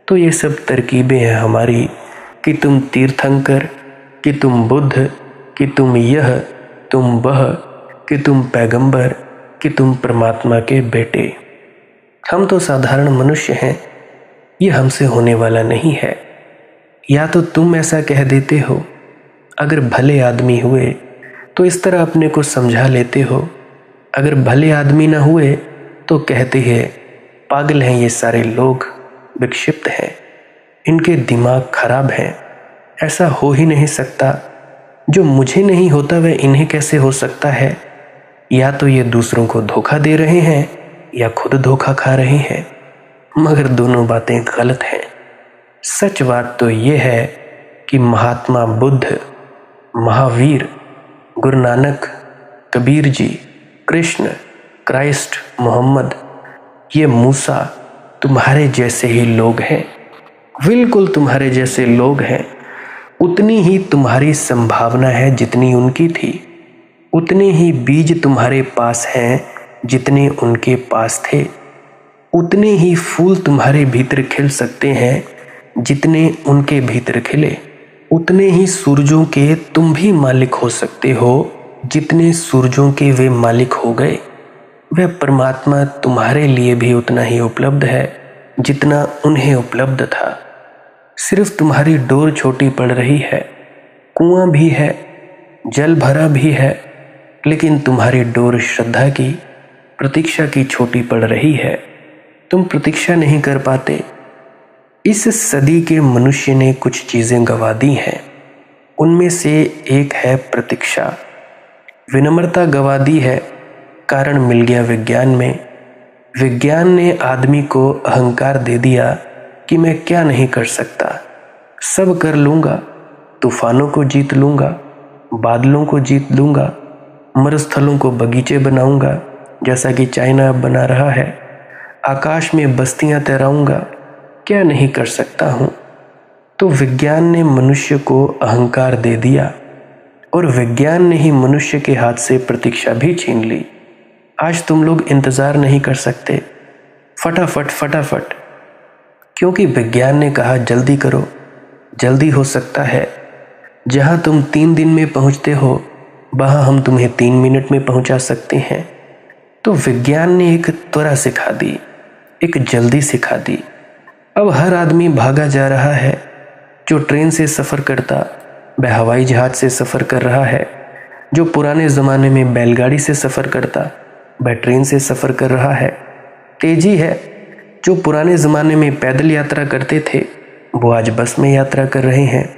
तो ये सब तरकीबें हैं हमारी कि तुम तीर्थंकर, कि तुम बुद्ध, कि तुम यह, तुम वह, कि तुम पैगंबर, कि तुम परमात्मा के बेटे। हम तो साधारण मनुष्य हैं, ये हमसे होने वाला नहीं है। या तो तुम ऐसा कह देते हो, अगर भले आदमी हुए तो इस तरह अपने को समझा लेते हो, अगर भले आदमी ना हुए तो कहते हैं पागल हैं ये सारे लोग, विक्षिप्त हैं, इनके दिमाग खराब हैं, ऐसा हो ही नहीं सकता, जो मुझे नहीं होता वह इन्हें कैसे हो सकता है। या तो ये दूसरों को धोखा दे रहे हैं या खुद धोखा खा रहे हैं, मगर दोनों बातें गलत हैं। सच बात तो ये है कि महात्मा बुद्ध, महावीर, गुरु नानक, कबीर जी, कृष्ण, क्राइस्ट, मोहम्मद, ये मूसा तुम्हारे जैसे ही लोग हैं, बिल्कुल तुम्हारे जैसे लोग हैं। उतनी ही तुम्हारी संभावना है जितनी उनकी थी, उतने ही बीज तुम्हारे पास हैं जितने उनके पास थे, उतने ही फूल तुम्हारे भीतर खिल सकते हैं जितने उनके भीतर खिले, उतने ही सूरजों के तुम भी मालिक हो सकते हो जितने सूरजों के वे मालिक हो गए। वह परमात्मा तुम्हारे लिए भी उतना ही उपलब्ध है जितना उन्हें उपलब्ध था। सिर्फ तुम्हारी डोर छोटी पड़ रही है। कुआं भी है, जल भरा भी है, लेकिन तुम्हारी डोर श्रद्धा की, प्रतीक्षा की छोटी पड़ रही है। तुम प्रतीक्षा नहीं कर पाते। इस सदी के मनुष्य ने कुछ चीजें गंवा दी हैं। उनमें से एक है प्रतीक्षा। विनम्रता गंवा दी है, कारण मिल गया विज्ञान में। विज्ञान ने आदमी को अहंकार दे दिया कि मैं क्या नहीं कर सकता, सब कर लूँगा, तूफानों को जीत लूँगा, बादलों को जीत लूँगा, मरुस्थलों को बगीचे बनाऊँगा जैसा कि चाइना अब बना रहा है, आकाश में बस्तियाँ तैराऊँगा, क्या नहीं कर सकता हूँ। तो विज्ञान ने मनुष्य को अहंकार दे दिया और विज्ञान ने ही मनुष्य के हाथ से प्रतीक्षा भी छीन ली। आज तुम लोग इंतज़ार नहीं कर सकते, फटाफट फटाफट, क्योंकि विज्ञान ने कहा जल्दी करो, जल्दी हो सकता है। जहाँ तुम 3 दिन में पहुँचते हो वहाँ हम तुम्हें 3 मिनट में पहुँचा सकते हैं। तो विज्ञान ने एक त्वरा सिखा दी, एक जल्दी सिखा दी। अब हर आदमी भागा जा रहा है। जो ट्रेन से सफ़र करता वह हवाई जहाज़ से सफ़र कर रहा है, जो पुराने ज़माने में बैलगाड़ी से सफ़र करता वह ट्रेन से सफ़र कर रहा है। तेजी है, जो पुराने ज़माने में पैदल यात्रा करते थे वो आज बस में यात्रा कर रहे हैं।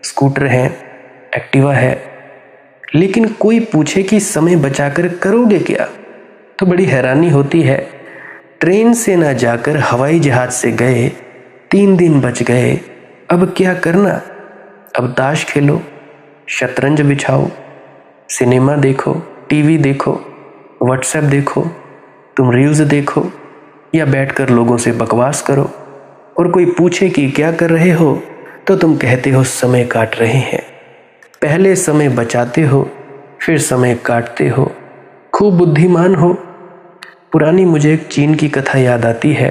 स्कूटर है, एक्टिवा है। लेकिन कोई पूछे कि समय बचाकर करोगे क्या, तो बड़ी हैरानी होती है। ट्रेन से ना जाकर हवाई जहाज से गए, 3 दिन बच गए, अब क्या करना? अब ताश खेलो, शतरंज बिछाओ, सिनेमा देखो, टीवी देखो, व्हाट्सएप देखो, तुम रील्स देखो या बैठकर लोगों से बकवास करो। और कोई पूछे कि क्या कर रहे हो तो तुम कहते हो समय काट रहे हैं। पहले समय बचाते हो, फिर समय काटते हो, खूब बुद्धिमान हो। पुरानी मुझे एक चीन की कथा याद आती है।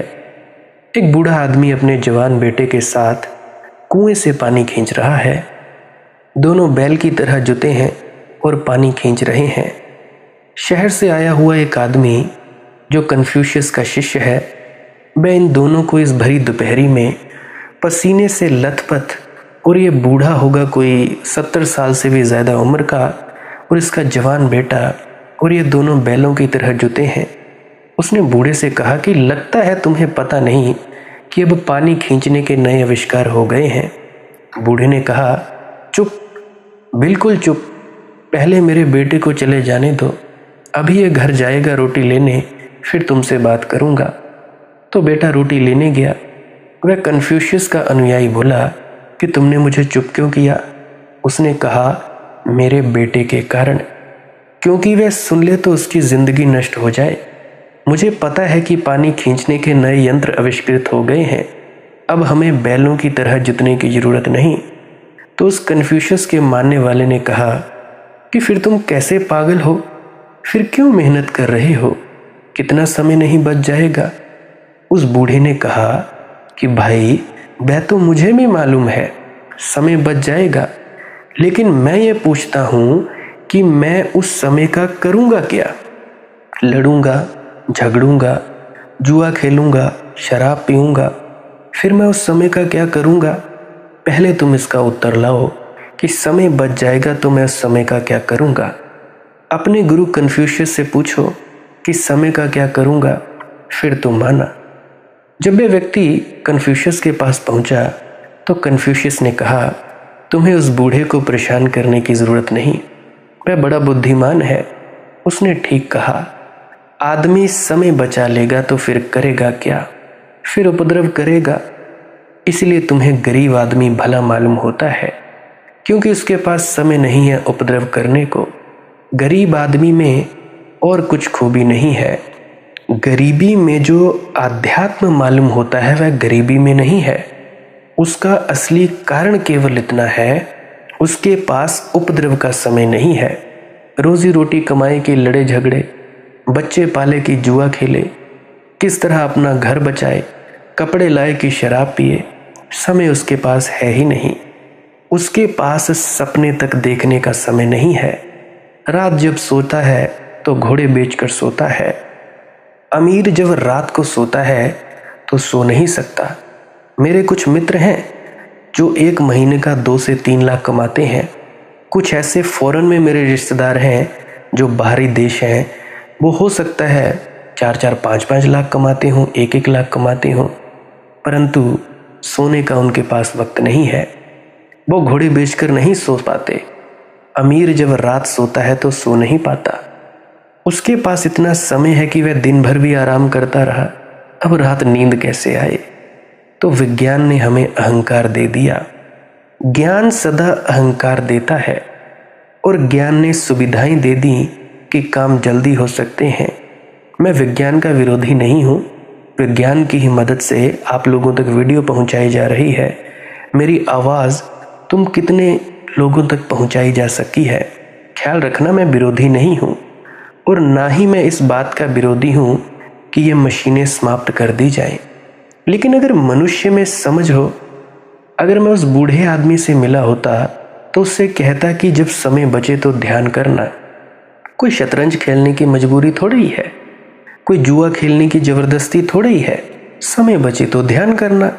एक बूढ़ा आदमी अपने जवान बेटे के साथ कुएं से पानी खींच रहा है। दोनों बैल की तरह जुटे हैं और पानी खींच रहे हैं। शहर से आया हुआ एक आदमी जो कन्फ्यूशियस का शिष्य है, वह इन दोनों को इस भरी दोपहरी में पसीने से लथपथ, और ये बूढ़ा होगा कोई 70 साल से भी ज़्यादा उम्र का, और इसका जवान बेटा, और ये दोनों बैलों की तरह जुटे हैं। उसने बूढ़े से कहा कि लगता है तुम्हें पता नहीं कि अब पानी खींचने के नए आविष्कार हो गए हैं। बूढ़े ने कहा, चुप, बिल्कुल चुप, पहले मेरे बेटे को चले जाने दो, अभी ये घर जाएगा रोटी लेने, फिर तुमसे बात करूँगा। तो बेटा रोटी लेने गया। वह कन्फ्यूशियस का अनुयायी बोला कि तुमने मुझे चुप क्यों किया? उसने कहा, मेरे बेटे के कारण, क्योंकि वह सुन ले तो उसकी ज़िंदगी नष्ट हो जाए। मुझे पता है कि पानी खींचने के नए यंत्र आविष्कृत हो गए हैं, अब हमें बैलों की तरह जुटने की ज़रूरत नहीं। तो उस कन्फ्यूशियस के मानने वाले ने कहा कि फिर तुम कैसे पागल हो, फिर क्यों मेहनत कर रहे हो, कितना समय नहीं बच जाएगा? उस बूढ़े ने कहा कि भाई, वह तो मुझे भी मालूम है समय बच जाएगा, लेकिन मैं ये पूछता हूँ कि मैं उस समय का करूँगा क्या? लड़ूंगा, झगड़ूंगा, जुआ खेलूंगा, शराब पीऊंगा, फिर मैं उस समय का क्या करूँगा? पहले तुम इसका उत्तर लाओ कि समय बच जाएगा तो मैं उस समय का क्या करूँगा। अपने गुरु कन्फ्यूशियस से पूछो कि समय का क्या करूँगा, फिर तुम माना। जब वह व्यक्ति कन्फ्यूशियस के पास पहुंचा तो कन्फ्यूशियस ने कहा, तुम्हें उस बूढ़े को परेशान करने की ज़रूरत नहीं, वह बड़ा बुद्धिमान है। उसने ठीक कहा, आदमी समय बचा लेगा तो फिर करेगा क्या? फिर उपद्रव करेगा। इसलिए तुम्हें गरीब आदमी भला मालूम होता है, क्योंकि उसके पास समय नहीं है उपद्रव करने को। गरीब आदमी में और कुछ खूबी नहीं है। गरीबी में जो आध्यात्म मालूम होता है वह गरीबी में नहीं है। उसका असली कारण केवल इतना है, उसके पास उपद्रव का समय नहीं है। रोजी रोटी कमाए कि लड़े झगड़े, बच्चे पाले कि जुआ खेले, किस तरह अपना घर बचाए, कपड़े लाए कि शराब पिए, समय उसके पास है ही नहीं। उसके पास सपने तक देखने का समय नहीं है। रात जब सोता है तो घोड़े बेचकर सोता है। अमीर जब रात को सोता है तो सो नहीं सकता। मेरे कुछ मित्र हैं जो 1 महीने का 2 से 3 लाख कमाते हैं। कुछ ऐसे फॉरेन में मेरे रिश्तेदार हैं जो बाहरी देश हैं, वो हो सकता है 4-4, 5-5 लाख कमाते हों, 1-1 लाख कमाते हों, परंतु सोने का उनके पास वक्त नहीं है। वो घोड़े बेचकर नहीं सो पाते। अमीर जब रात सोता है तो सो नहीं पाता। उसके पास इतना समय है कि वह दिन भर भी आराम करता रहा, अब रात नींद कैसे आए? तो विज्ञान ने हमें अहंकार दे दिया। ज्ञान सदा अहंकार देता है, और ज्ञान ने सुविधाएं दे दी कि काम जल्दी हो सकते हैं। मैं विज्ञान का विरोधी नहीं हूँ। विज्ञान की ही मदद से आप लोगों तक वीडियो पहुँचाई जा रही है। मेरी आवाज़ तुम कितने लोगों तक पहुँचाई जा सकी है। ख्याल रखना, मैं विरोधी नहीं हूँ, और ना ही मैं इस बात का विरोधी हूँ कि ये मशीनें समाप्त कर दी जाएं। लेकिन अगर मनुष्य में समझ हो, अगर मैं उस बूढ़े आदमी से मिला होता तो उससे कहता कि जब समय बचे तो ध्यान करना। कोई शतरंज खेलने की मजबूरी थोड़ी ही है, कोई जुआ खेलने की ज़बरदस्ती थोड़ी ही है। समय बचे तो ध्यान करना,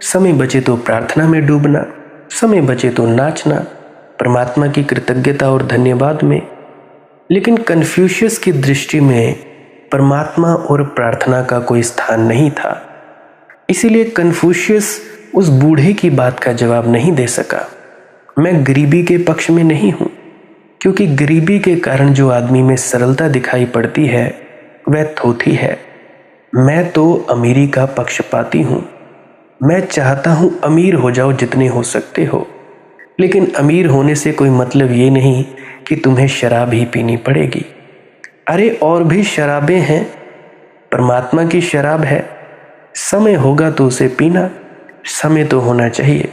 समय बचे तो प्रार्थना में डूबना, समय बचे तो नाचना, परमात्मा की कृतज्ञता और धन्यवाद में। लेकिन कन्फ्यूशियस की दृष्टि में परमात्मा और प्रार्थना का कोई स्थान नहीं था। इसीलिए कन्फ्यूशियस उस बूढ़े की बात का जवाब नहीं दे सका। मैं गरीबी के पक्ष में नहीं हूं, क्योंकि गरीबी के कारण जो आदमी में सरलता दिखाई पड़ती है वह थोथी है। मैं तो अमीरी का पक्षपाती हूं। मैं चाहता हूं अमीर हो जाओ जितने हो सकते हो, लेकिन अमीर होने से कोई मतलब ये नहीं कि तुम्हें शराब ही पीनी पड़ेगी। अरे और भी शराबें हैं, परमात्मा की शराब है। समय होगा तो उसे पीना, समय तो होना चाहिए,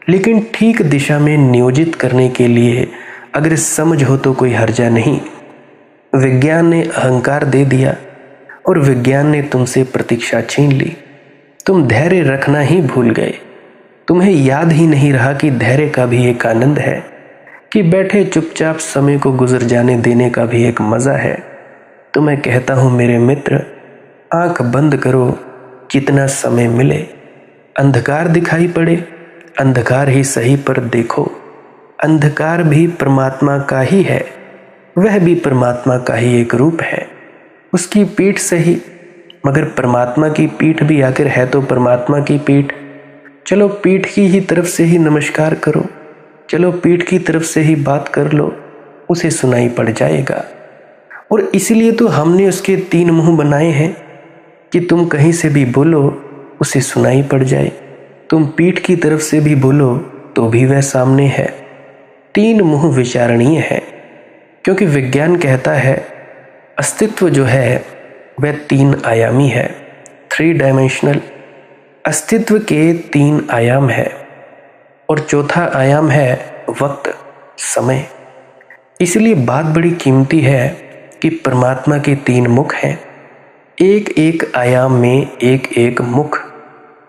लेकिन ठीक दिशा में नियोजित करने के लिए अगर समझ हो तो कोई हर्जा नहीं। विज्ञान ने अहंकार दे दिया और विज्ञान ने तुमसे प्रतीक्षा छीन ली। तुम धैर्य रखना ही भूल गए। तुम्हें याद ही नहीं रहा कि धैर्य का भी एक आनंद है, कि बैठे चुपचाप समय को गुजर जाने देने का भी एक मजा है। तो मैं कहता हूं मेरे मित्र, आंख बंद करो जितना समय मिले। अंधकार दिखाई पड़े, अंधकार ही सही पर देखो। अंधकार भी परमात्मा का ही है, वह भी परमात्मा का ही एक रूप है। उसकी पीठ सही, मगर परमात्मा की पीठ भी आखिर है तो परमात्मा की पीठ। चलो पीठ की ही तरफ से ही नमस्कार करो, चलो पीठ की तरफ से ही बात कर लो, उसे सुनाई पड़ जाएगा। और इसलिए तो हमने उसके 3 मुंह बनाए हैं कि तुम कहीं से भी बोलो उसे सुनाई पड़ जाए, तुम पीठ की तरफ से भी बोलो तो भी वह सामने है। 3 मुंह विचारणीय है, क्योंकि विज्ञान कहता है अस्तित्व जो है वह 3 आयामी है, 3 डायमेंशनल। अस्तित्व के 3 आयाम है और चौथा आयाम है वक्त, समय। इसलिए बात बड़ी कीमती है कि परमात्मा के 3 मुख हैं, एक एक आयाम में एक एक मुख।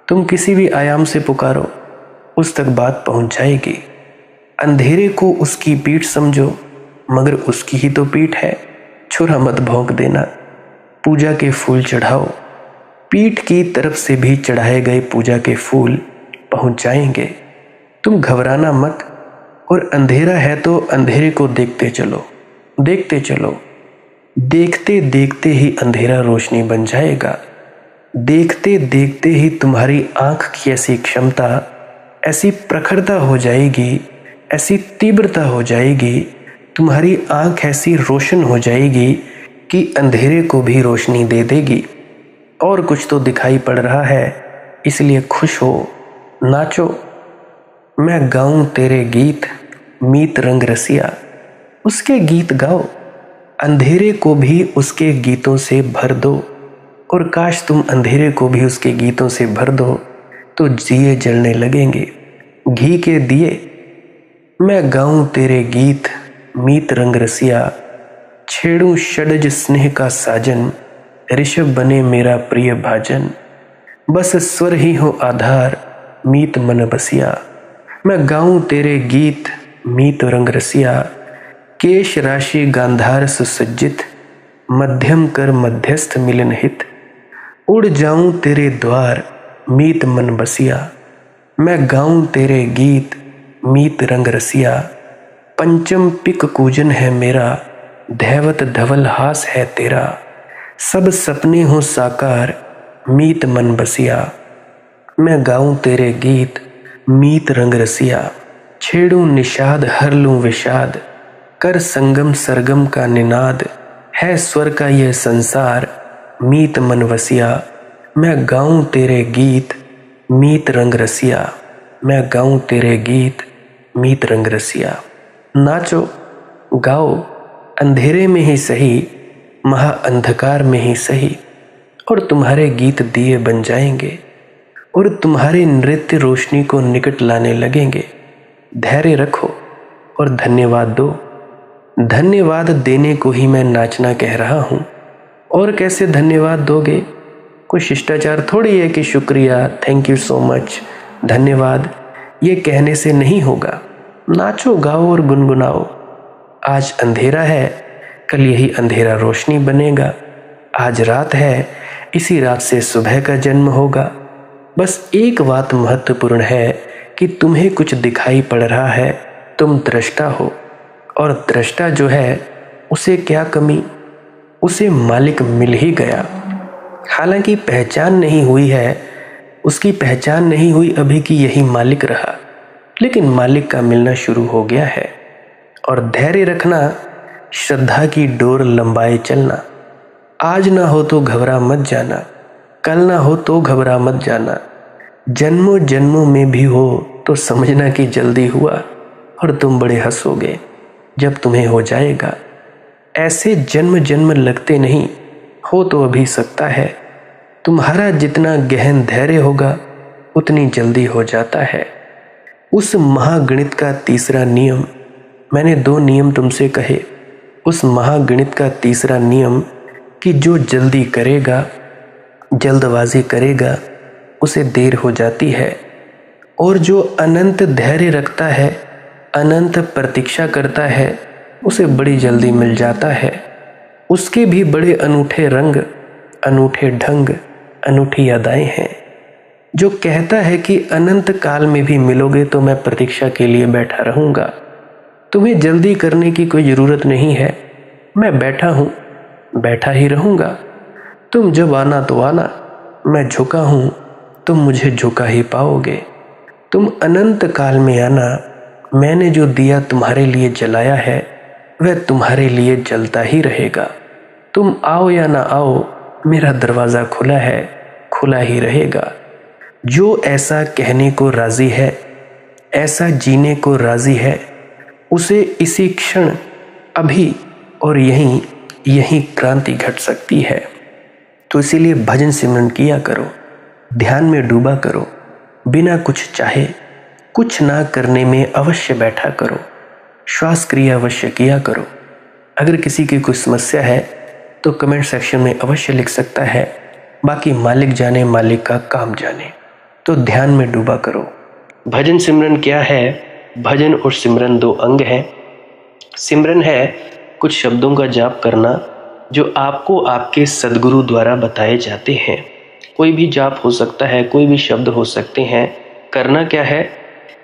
तुम किसी भी आयाम से पुकारो, उस तक बात पहुंच जाएगी। अंधेरे को उसकी पीठ समझो, मगर उसकी ही तो पीठ है। छुरा मत भोंक देना, पूजा के फूल चढ़ाओ। पीठ की तरफ से भी चढ़ाए गए पूजा के फूल पहुंच जाएंगे। तुम घबराना मत, और अंधेरा है तो अंधेरे को देखते चलो, देखते चलो। देखते देखते ही अंधेरा रोशनी बन जाएगा। देखते देखते ही तुम्हारी आंख की ऐसी क्षमता, ऐसी प्रखरता हो जाएगी, ऐसी तीव्रता हो जाएगी, तुम्हारी आंख ऐसी रोशन हो जाएगी कि अंधेरे को भी रोशनी दे देगी। और कुछ तो दिखाई पड़ रहा है, इसलिए खुश हो, नाचो। मैं गाऊं तेरे गीत मीत रंग रसिया, उसके गीत गाओ, अंधेरे को भी उसके गीतों से भर दो। और काश तुम अंधेरे को भी उसके गीतों से भर दो तो दिए जलने लगेंगे, घी के दिए। मैं गाऊं तेरे गीत मीत रंग रसिया, छेड़ूं षडज स्नेह का साजन, ऋषभ बने मेरा प्रिय भाजन। बस स्वर ही हो आधार मीत मन बसिया। मैं गाऊं तेरे गीत मीत रंग रसिया, केश राशि गांधार सुसज्जित, मध्यम कर मध्यस्थ मिलन हित। उड़ जाऊं तेरे द्वार मीत मन बसिया। मैं गाऊं तेरे गीत मीत रंग रसिया, पंचम पिक कूजन है मेरा, धैवत धवल हास है तेरा। सब सपने हो साकार मीत मन बसिया। मैं गाऊं तेरे गीत मीत रंग रसिया, छेड़ूं निषाद हर लूं विषाद, कर संगम सरगम का निनाद, है स्वर का यह संसार मीत मन वसिया। मैं गाऊं तेरे गीत मीत रंग रसिया, मैं गाऊं तेरे गीत मीत रंग रसिया। नाचो, गाओ, अंधेरे में ही सही, महा अंधकार में ही सही, और तुम्हारे गीत दिए बन जाएंगे और तुम्हारे नृत्य रोशनी को निकट लाने लगेंगे। धैर्य रखो और धन्यवाद दो। धन्यवाद देने को ही मैं नाचना कह रहा हूँ। और कैसे धन्यवाद दोगे? कोई शिष्टाचार थोड़ी है कि शुक्रिया, थैंक यू सो मच, धन्यवाद, ये कहने से नहीं होगा। नाचो, गाओ और गुनगुनाओ। आज अंधेरा है, कल यही अंधेरा रोशनी बनेगा। आज रात है, इसी रात से सुबह का जन्म होगा। बस एक बात महत्वपूर्ण है कि तुम्हें कुछ दिखाई पड़ रहा है, तुम दृष्टा हो, और दृष्टा जो है उसे क्या कमी, उसे मालिक मिल ही गया। हालांकि पहचान नहीं हुई है, उसकी पहचान नहीं हुई अभी कि यही मालिक रहा, लेकिन मालिक का मिलना शुरू हो गया है। और धैर्य रखना, श्रद्धा की डोर लंबाए चलना। आज ना हो तो घबरा मत जाना, कल ना हो तो घबरा मत जाना, जन्मों जन्मों में भी हो तो समझना कि जल्दी हुआ और तुम बड़े हंसोगे जब तुम्हें हो जाएगा। ऐसे जन्म जन्म लगते नहीं, हो तो अभी सकता है। तुम्हारा जितना गहन धैर्य होगा उतनी जल्दी हो जाता है। उस महागणित का तीसरा नियम, मैंने 2 नियम तुमसे कहे, उस महागणित का तीसरा नियम कि जो जल्दी करेगा, जल्दबाजी करेगा, उसे देर हो जाती है। और जो अनंत धैर्य रखता है, अनंत प्रतीक्षा करता है, उसे बड़ी जल्दी मिल जाता है। उसके भी बड़े अनूठे रंग, अनूठे ढंग, अनूठी अदाएं हैं। जो कहता है कि अनंत काल में भी मिलोगे तो मैं प्रतीक्षा के लिए बैठा रहूंगा, तुम्हें जल्दी करने की कोई ज़रूरत नहीं है, मैं बैठा हूँ, बैठा ही रहूंगा। तुम जब आना तो आना, मैं झुका हूँ, तुम मुझे झुका ही पाओगे। तुम अनंत काल में आना, मैंने जो दिया तुम्हारे लिए जलाया है वह तुम्हारे लिए जलता ही रहेगा। तुम आओ या ना आओ, मेरा दरवाज़ा खुला है, खुला ही रहेगा। जो ऐसा कहने को राज़ी है, ऐसा जीने को राज़ी है, उसे इसी क्षण, अभी और यहीं क्रांति घट सकती है। तो इसीलिए भजन सिमरन किया करो, ध्यान में डूबा करो, बिना कुछ चाहे कुछ ना करने में अवश्य बैठा करो, श्वास क्रिया अवश्य किया करो। अगर किसी की कोई समस्या है तो कमेंट सेक्शन में अवश्य लिख सकता है, बाकी मालिक जाने, मालिक का काम जाने। तो ध्यान में डूबा करो। भजन सिमरन क्या है? भजन और सिमरन 2 अंग हैं। सिमरन है कुछ शब्दों का जाप करना जो आपको आपके सद्गुरु द्वारा बताए जाते हैं। कोई भी जाप हो सकता है, कोई भी शब्द हो सकते हैं। करना क्या है?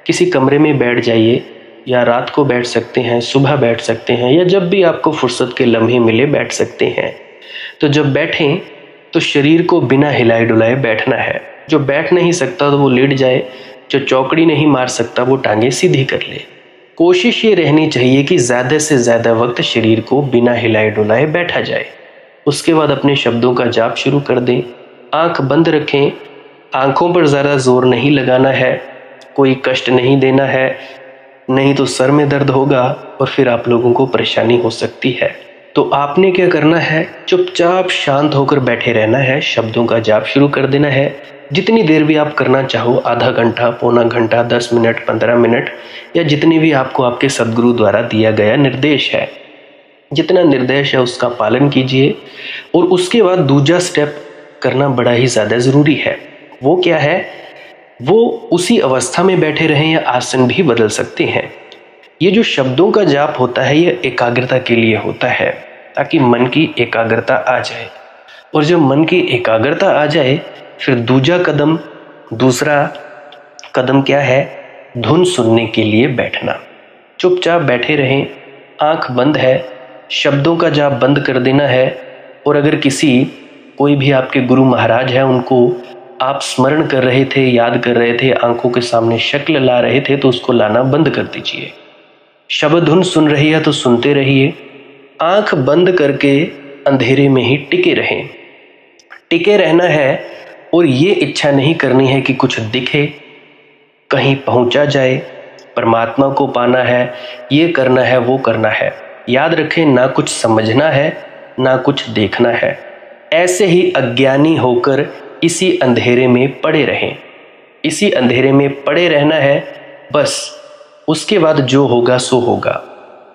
किसी कमरे में बैठ जाइए, या रात को बैठ सकते हैं, सुबह बैठ सकते हैं, या जब भी आपको फुर्सत के लम्हे मिले बैठ सकते हैं। तो जब बैठें तो शरीर को बिना हिलाए डुलाए बैठना है। जो बैठ नहीं सकता तो वो लेट जाए, जो चौकड़ी नहीं मार सकता वो टांगे सीधी कर ले। कोशिश ये रहनी चाहिए कि ज़्यादा से ज़्यादा वक्त शरीर को बिना हिलाए डुलाए बैठा जाए। उसके बाद अपने शब्दों का जाप शुरू कर दें। आंख बंद रखें, आंखों पर ज़्यादा जोर नहीं लगाना है, कोई कष्ट नहीं देना है, नहीं तो सर में दर्द होगा और फिर आप लोगों को परेशानी हो सकती है। तो आपने क्या करना है? चुपचाप शांत होकर बैठे रहना है, शब्दों का जाप शुरू कर देना है। जितनी देर भी आप करना चाहो, आधा घंटा, पौना घंटा, 10 मिनट, 15 मिनट, या जितनी भी आपको आपके सद्गुरु द्वारा दिया गया निर्देश है, जितना निर्देश है उसका पालन कीजिए। और उसके बाद दूसरा स्टेप करना बड़ा ही ज़्यादा ज़रूरी है। वो क्या है? वो उसी अवस्था में बैठे रहें या आसन भी बदल सकते हैं। ये जो शब्दों का जाप होता है ये एकाग्रता के लिए होता है, ताकि मन की एकाग्रता आ जाए। और जब मन की एकाग्रता आ जाए फिर दूसरा कदम क्या है? धुन सुनने के लिए बैठना। चुपचाप बैठे रहें, आंख बंद है, शब्दों का जाप बंद कर देना है। और अगर कोई भी आपके गुरु महाराज है, उनको आप स्मरण कर रहे थे, याद कर रहे थे, आंखों के सामने शक्ल ला रहे थे, तो उसको लाना बंद कर दीजिए। शब्द धुन सुन रही है तो सुनते रहिए, आंख बंद करके अंधेरे में ही टिके रहें। टिके रहना है और ये इच्छा नहीं करनी है कि कुछ दिखे, कहीं पहुंचा जाए, परमात्मा को पाना है, ये करना है, वो करना है। याद रखें, ना कुछ समझना है, ना कुछ देखना है। ऐसे ही अज्ञानी होकर इसी अंधेरे में पड़े रहें। इसी अंधेरे में पड़े रहना है बस। उसके बाद जो होगा सो होगा।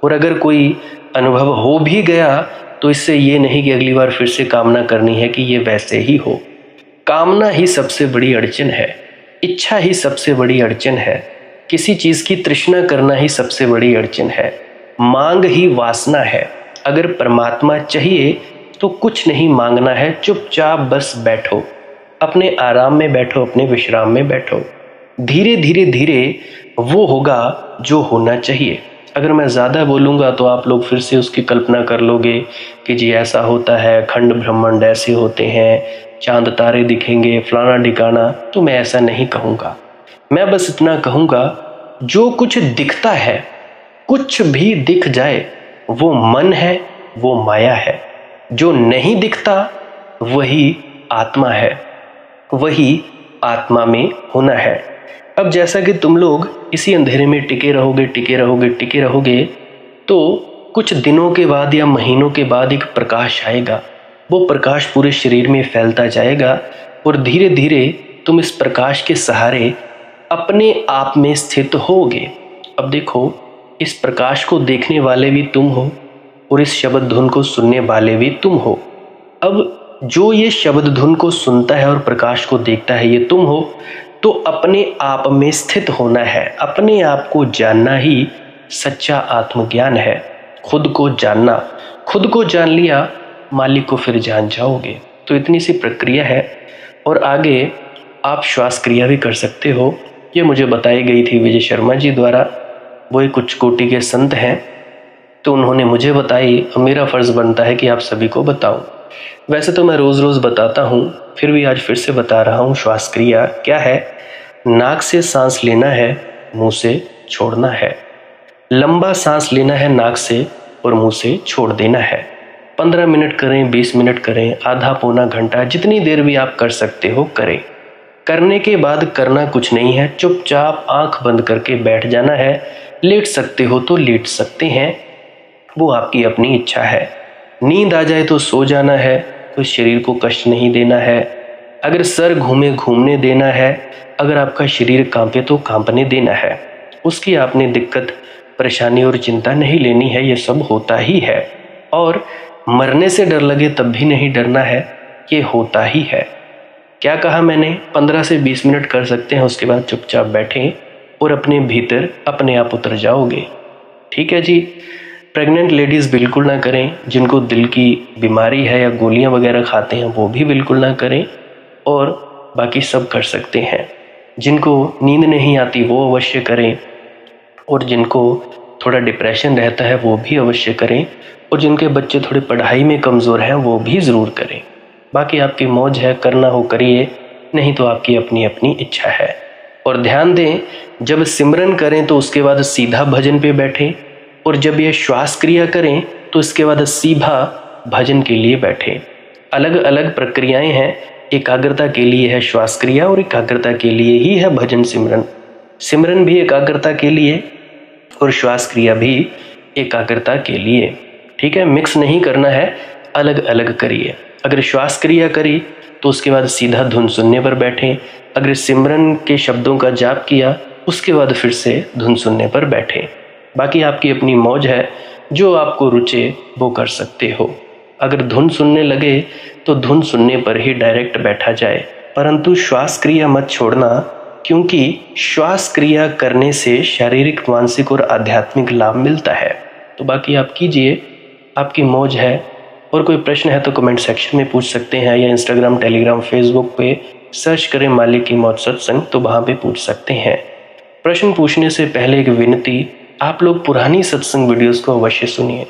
और अगर कोई अनुभव हो भी गया तो इससे ये नहीं कि अगली बार फिर से कामना करनी है कि ये वैसे ही हो। कामना ही सबसे बड़ी अड़चन है, इच्छा ही सबसे बड़ी अड़चन है, किसी चीज़ की तृष्णा करना ही सबसे बड़ी अड़चन है, मांग ही वासना है। अगर परमात्मा चाहिए तो कुछ नहीं मांगना है, चुपचाप बस बैठो, अपने आराम में बैठो, अपने विश्राम में बैठो। धीरे धीरे धीरे वो होगा जो होना चाहिए। अगर मैं ज़्यादा बोलूँगा तो आप लोग फिर से उसकी कल्पना कर लोगे कि जी ऐसा होता है, खंड ब्रह्मांड ऐसे होते हैं, चांद तारे दिखेंगे, फलाना ढिकाना। तो मैं ऐसा नहीं कहूँगा। मैं बस इतना कहूँगा, जो कुछ दिखता है, कुछ भी दिख जाए, वो मन है, वो माया है। जो नहीं दिखता वही आत्मा है, वही आत्मा में होना है। अब जैसा कि तुम लोग इसी अंधेरे में टिके रहोगे, टिके रहोगे, टिके रहोगे, तो कुछ दिनों के बाद या महीनों के बाद एक प्रकाश आएगा। वो प्रकाश पूरे शरीर में फैलता जाएगा और धीरे धीरे तुम इस प्रकाश के सहारे अपने आप में स्थित होगे। अब देखो, इस प्रकाश को देखने वाले भी तुम हो और इस शब्द धुन को सुनने वाले भी तुम हो। अब जो ये शब्द धुन को सुनता है और प्रकाश को देखता है, ये तुम हो। तो अपने आप में स्थित होना है, अपने आप को जानना ही सच्चा आत्मज्ञान है। खुद को जानना, खुद को जान लिया, मालिक को फिर जान जाओगे। तो इतनी सी प्रक्रिया है। और आगे आप श्वास क्रिया भी कर सकते हो। ये मुझे बताई गई थी विजय शर्मा जी द्वारा। वो एक उच्च कोटि के संत हैं, तो उन्होंने मुझे बताई, और मेरा फ़र्ज़ बनता है कि आप सभी को बताऊं। वैसे तो मैं रोज़ रोज़ बताता हूं, फिर भी आज फिर से बता रहा हूं। श्वास क्रिया क्या है? नाक से सांस लेना है, मुंह से छोड़ना है। लंबा सांस लेना है नाक से और मुंह से छोड़ देना है। 15 मिनट करें, 20 मिनट करें, आधा पौना घंटा, जितनी देर भी आप कर सकते हो करें। करने के बाद करना कुछ नहीं है, चुपचाप आंख बंद करके बैठ जाना है। लेट सकते हो तो लेट सकते हैं, वो आपकी अपनी इच्छा है। नींद आ जाए तो सो जाना है, कोई शरीर को कष्ट नहीं देना है। अगर सर घूमे घूमने देना है, अगर आपका शरीर कांपे तो कांपने देना है। उसकी आपने दिक्कत, परेशानी और चिंता नहीं लेनी है, ये सब होता ही है। और मरने से डर लगे तब भी नहीं डरना है, ये होता ही है। क्या कहा मैंने? 15 से 20 मिनट कर सकते हैं, उसके बाद चुपचाप बैठें और अपने भीतर अपने आप उतर जाओगे। ठीक है जी। प्रेग्नेंट लेडीज़ बिल्कुल ना करें, जिनको दिल की बीमारी है या गोलियां वगैरह खाते हैं वो भी बिल्कुल ना करें, और बाकी सब कर सकते हैं। जिनको नींद नहीं आती वो अवश्य करें, और जिनको थोड़ा डिप्रेशन रहता है वो भी अवश्य करें, और जिनके बच्चे थोड़े पढ़ाई में कमज़ोर हैं वो भी ज़रूर करें। बाकी आपकी मौज है, करना हो करिए, नहीं तो आपकी अपनी अपनी इच्छा है। और ध्यान दें, जब सिमरन करें तो उसके बाद सीधा भजन पे बैठें, और जब ये श्वास क्रिया करें तो इसके बाद सीधा भजन के लिए बैठें। अलग अलग प्रक्रियाएं हैं। एकाग्रता के लिए है श्वास क्रिया और एकाग्रता के लिए ही है भजन सिमरन। सिमरन भी एकाग्रता के लिए और श्वास क्रिया भी एकाग्रता के लिए। ठीक है, मिक्स नहीं करना है, अलग अलग करिए। अगर श्वास क्रिया करी तो उसके बाद सीधा धुन सुनने पर बैठें। अगर सिमरन के शब्दों का जाप किया उसके बाद फिर से धुन सुनने पर बैठें। बाकी आपकी अपनी मौज है, जो आपको रुचे वो कर सकते हो। अगर धुन सुनने लगे तो धुन सुनने पर ही डायरेक्ट बैठा जाए, परंतु श्वास क्रिया मत छोड़ना, क्योंकि श्वास क्रिया करने से शारीरिक, मानसिक और आध्यात्मिक लाभ मिलता है। तो बाकी आप कीजिए, आपकी मौज है। और कोई प्रश्न है तो कमेंट सेक्शन में पूछ सकते हैं, या इंस्टाग्राम, टेलीग्राम, फेसबुक पे सर्च करें मालिक की मौज सत्संग, तो वहाँ पे पूछ सकते हैं। प्रश्न पूछने से पहले एक विनती, आप लोग पुरानी सत्संग वीडियोस को अवश्य सुनिए।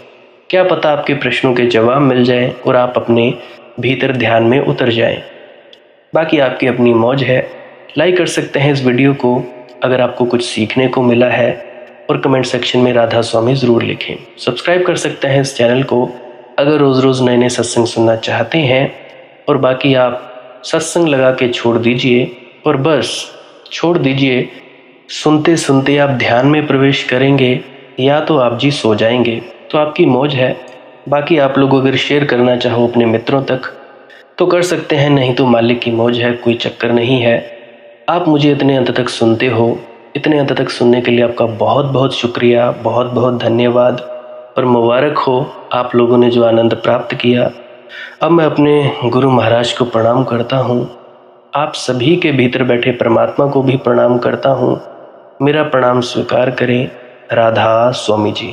क्या पता आपके प्रश्नों के जवाब मिल जाएं और आप अपने भीतर ध्यान में उतर जाएं। बाकी आपकी अपनी मौज है। लाइक कर सकते हैं इस वीडियो को अगर आपको कुछ सीखने को मिला है, और कमेंट सेक्शन में राधा स्वामी ज़रूर लिखें। सब्सक्राइब कर सकते हैं इस चैनल को अगर रोज़ रोज़ नए नए सत्संग सुनना चाहते हैं। और बाकी आप सत्संग लगा के छोड़ दीजिए, और बस छोड़ दीजिए। सुनते सुनते आप ध्यान में प्रवेश करेंगे या तो आप जी सो जाएंगे, तो आपकी मौज है। बाकी आप लोग अगर शेयर करना चाहो अपने मित्रों तक तो कर सकते हैं, नहीं तो मालिक की मौज है, कोई चक्कर नहीं है। आप मुझे इतने अंत तक सुनते हो, इतने अंत तक सुनने के लिए आपका बहुत बहुत शुक्रिया, बहुत बहुत धन्यवाद। और मुबारक हो आप लोगों ने जो आनंद प्राप्त किया। अब मैं अपने गुरु महाराज को प्रणाम करता हूँ। आप सभी के भीतर बैठे परमात्मा को भी प्रणाम करता हूँ। मेरा प्रणाम स्वीकार करें। राधा स्वामी जी।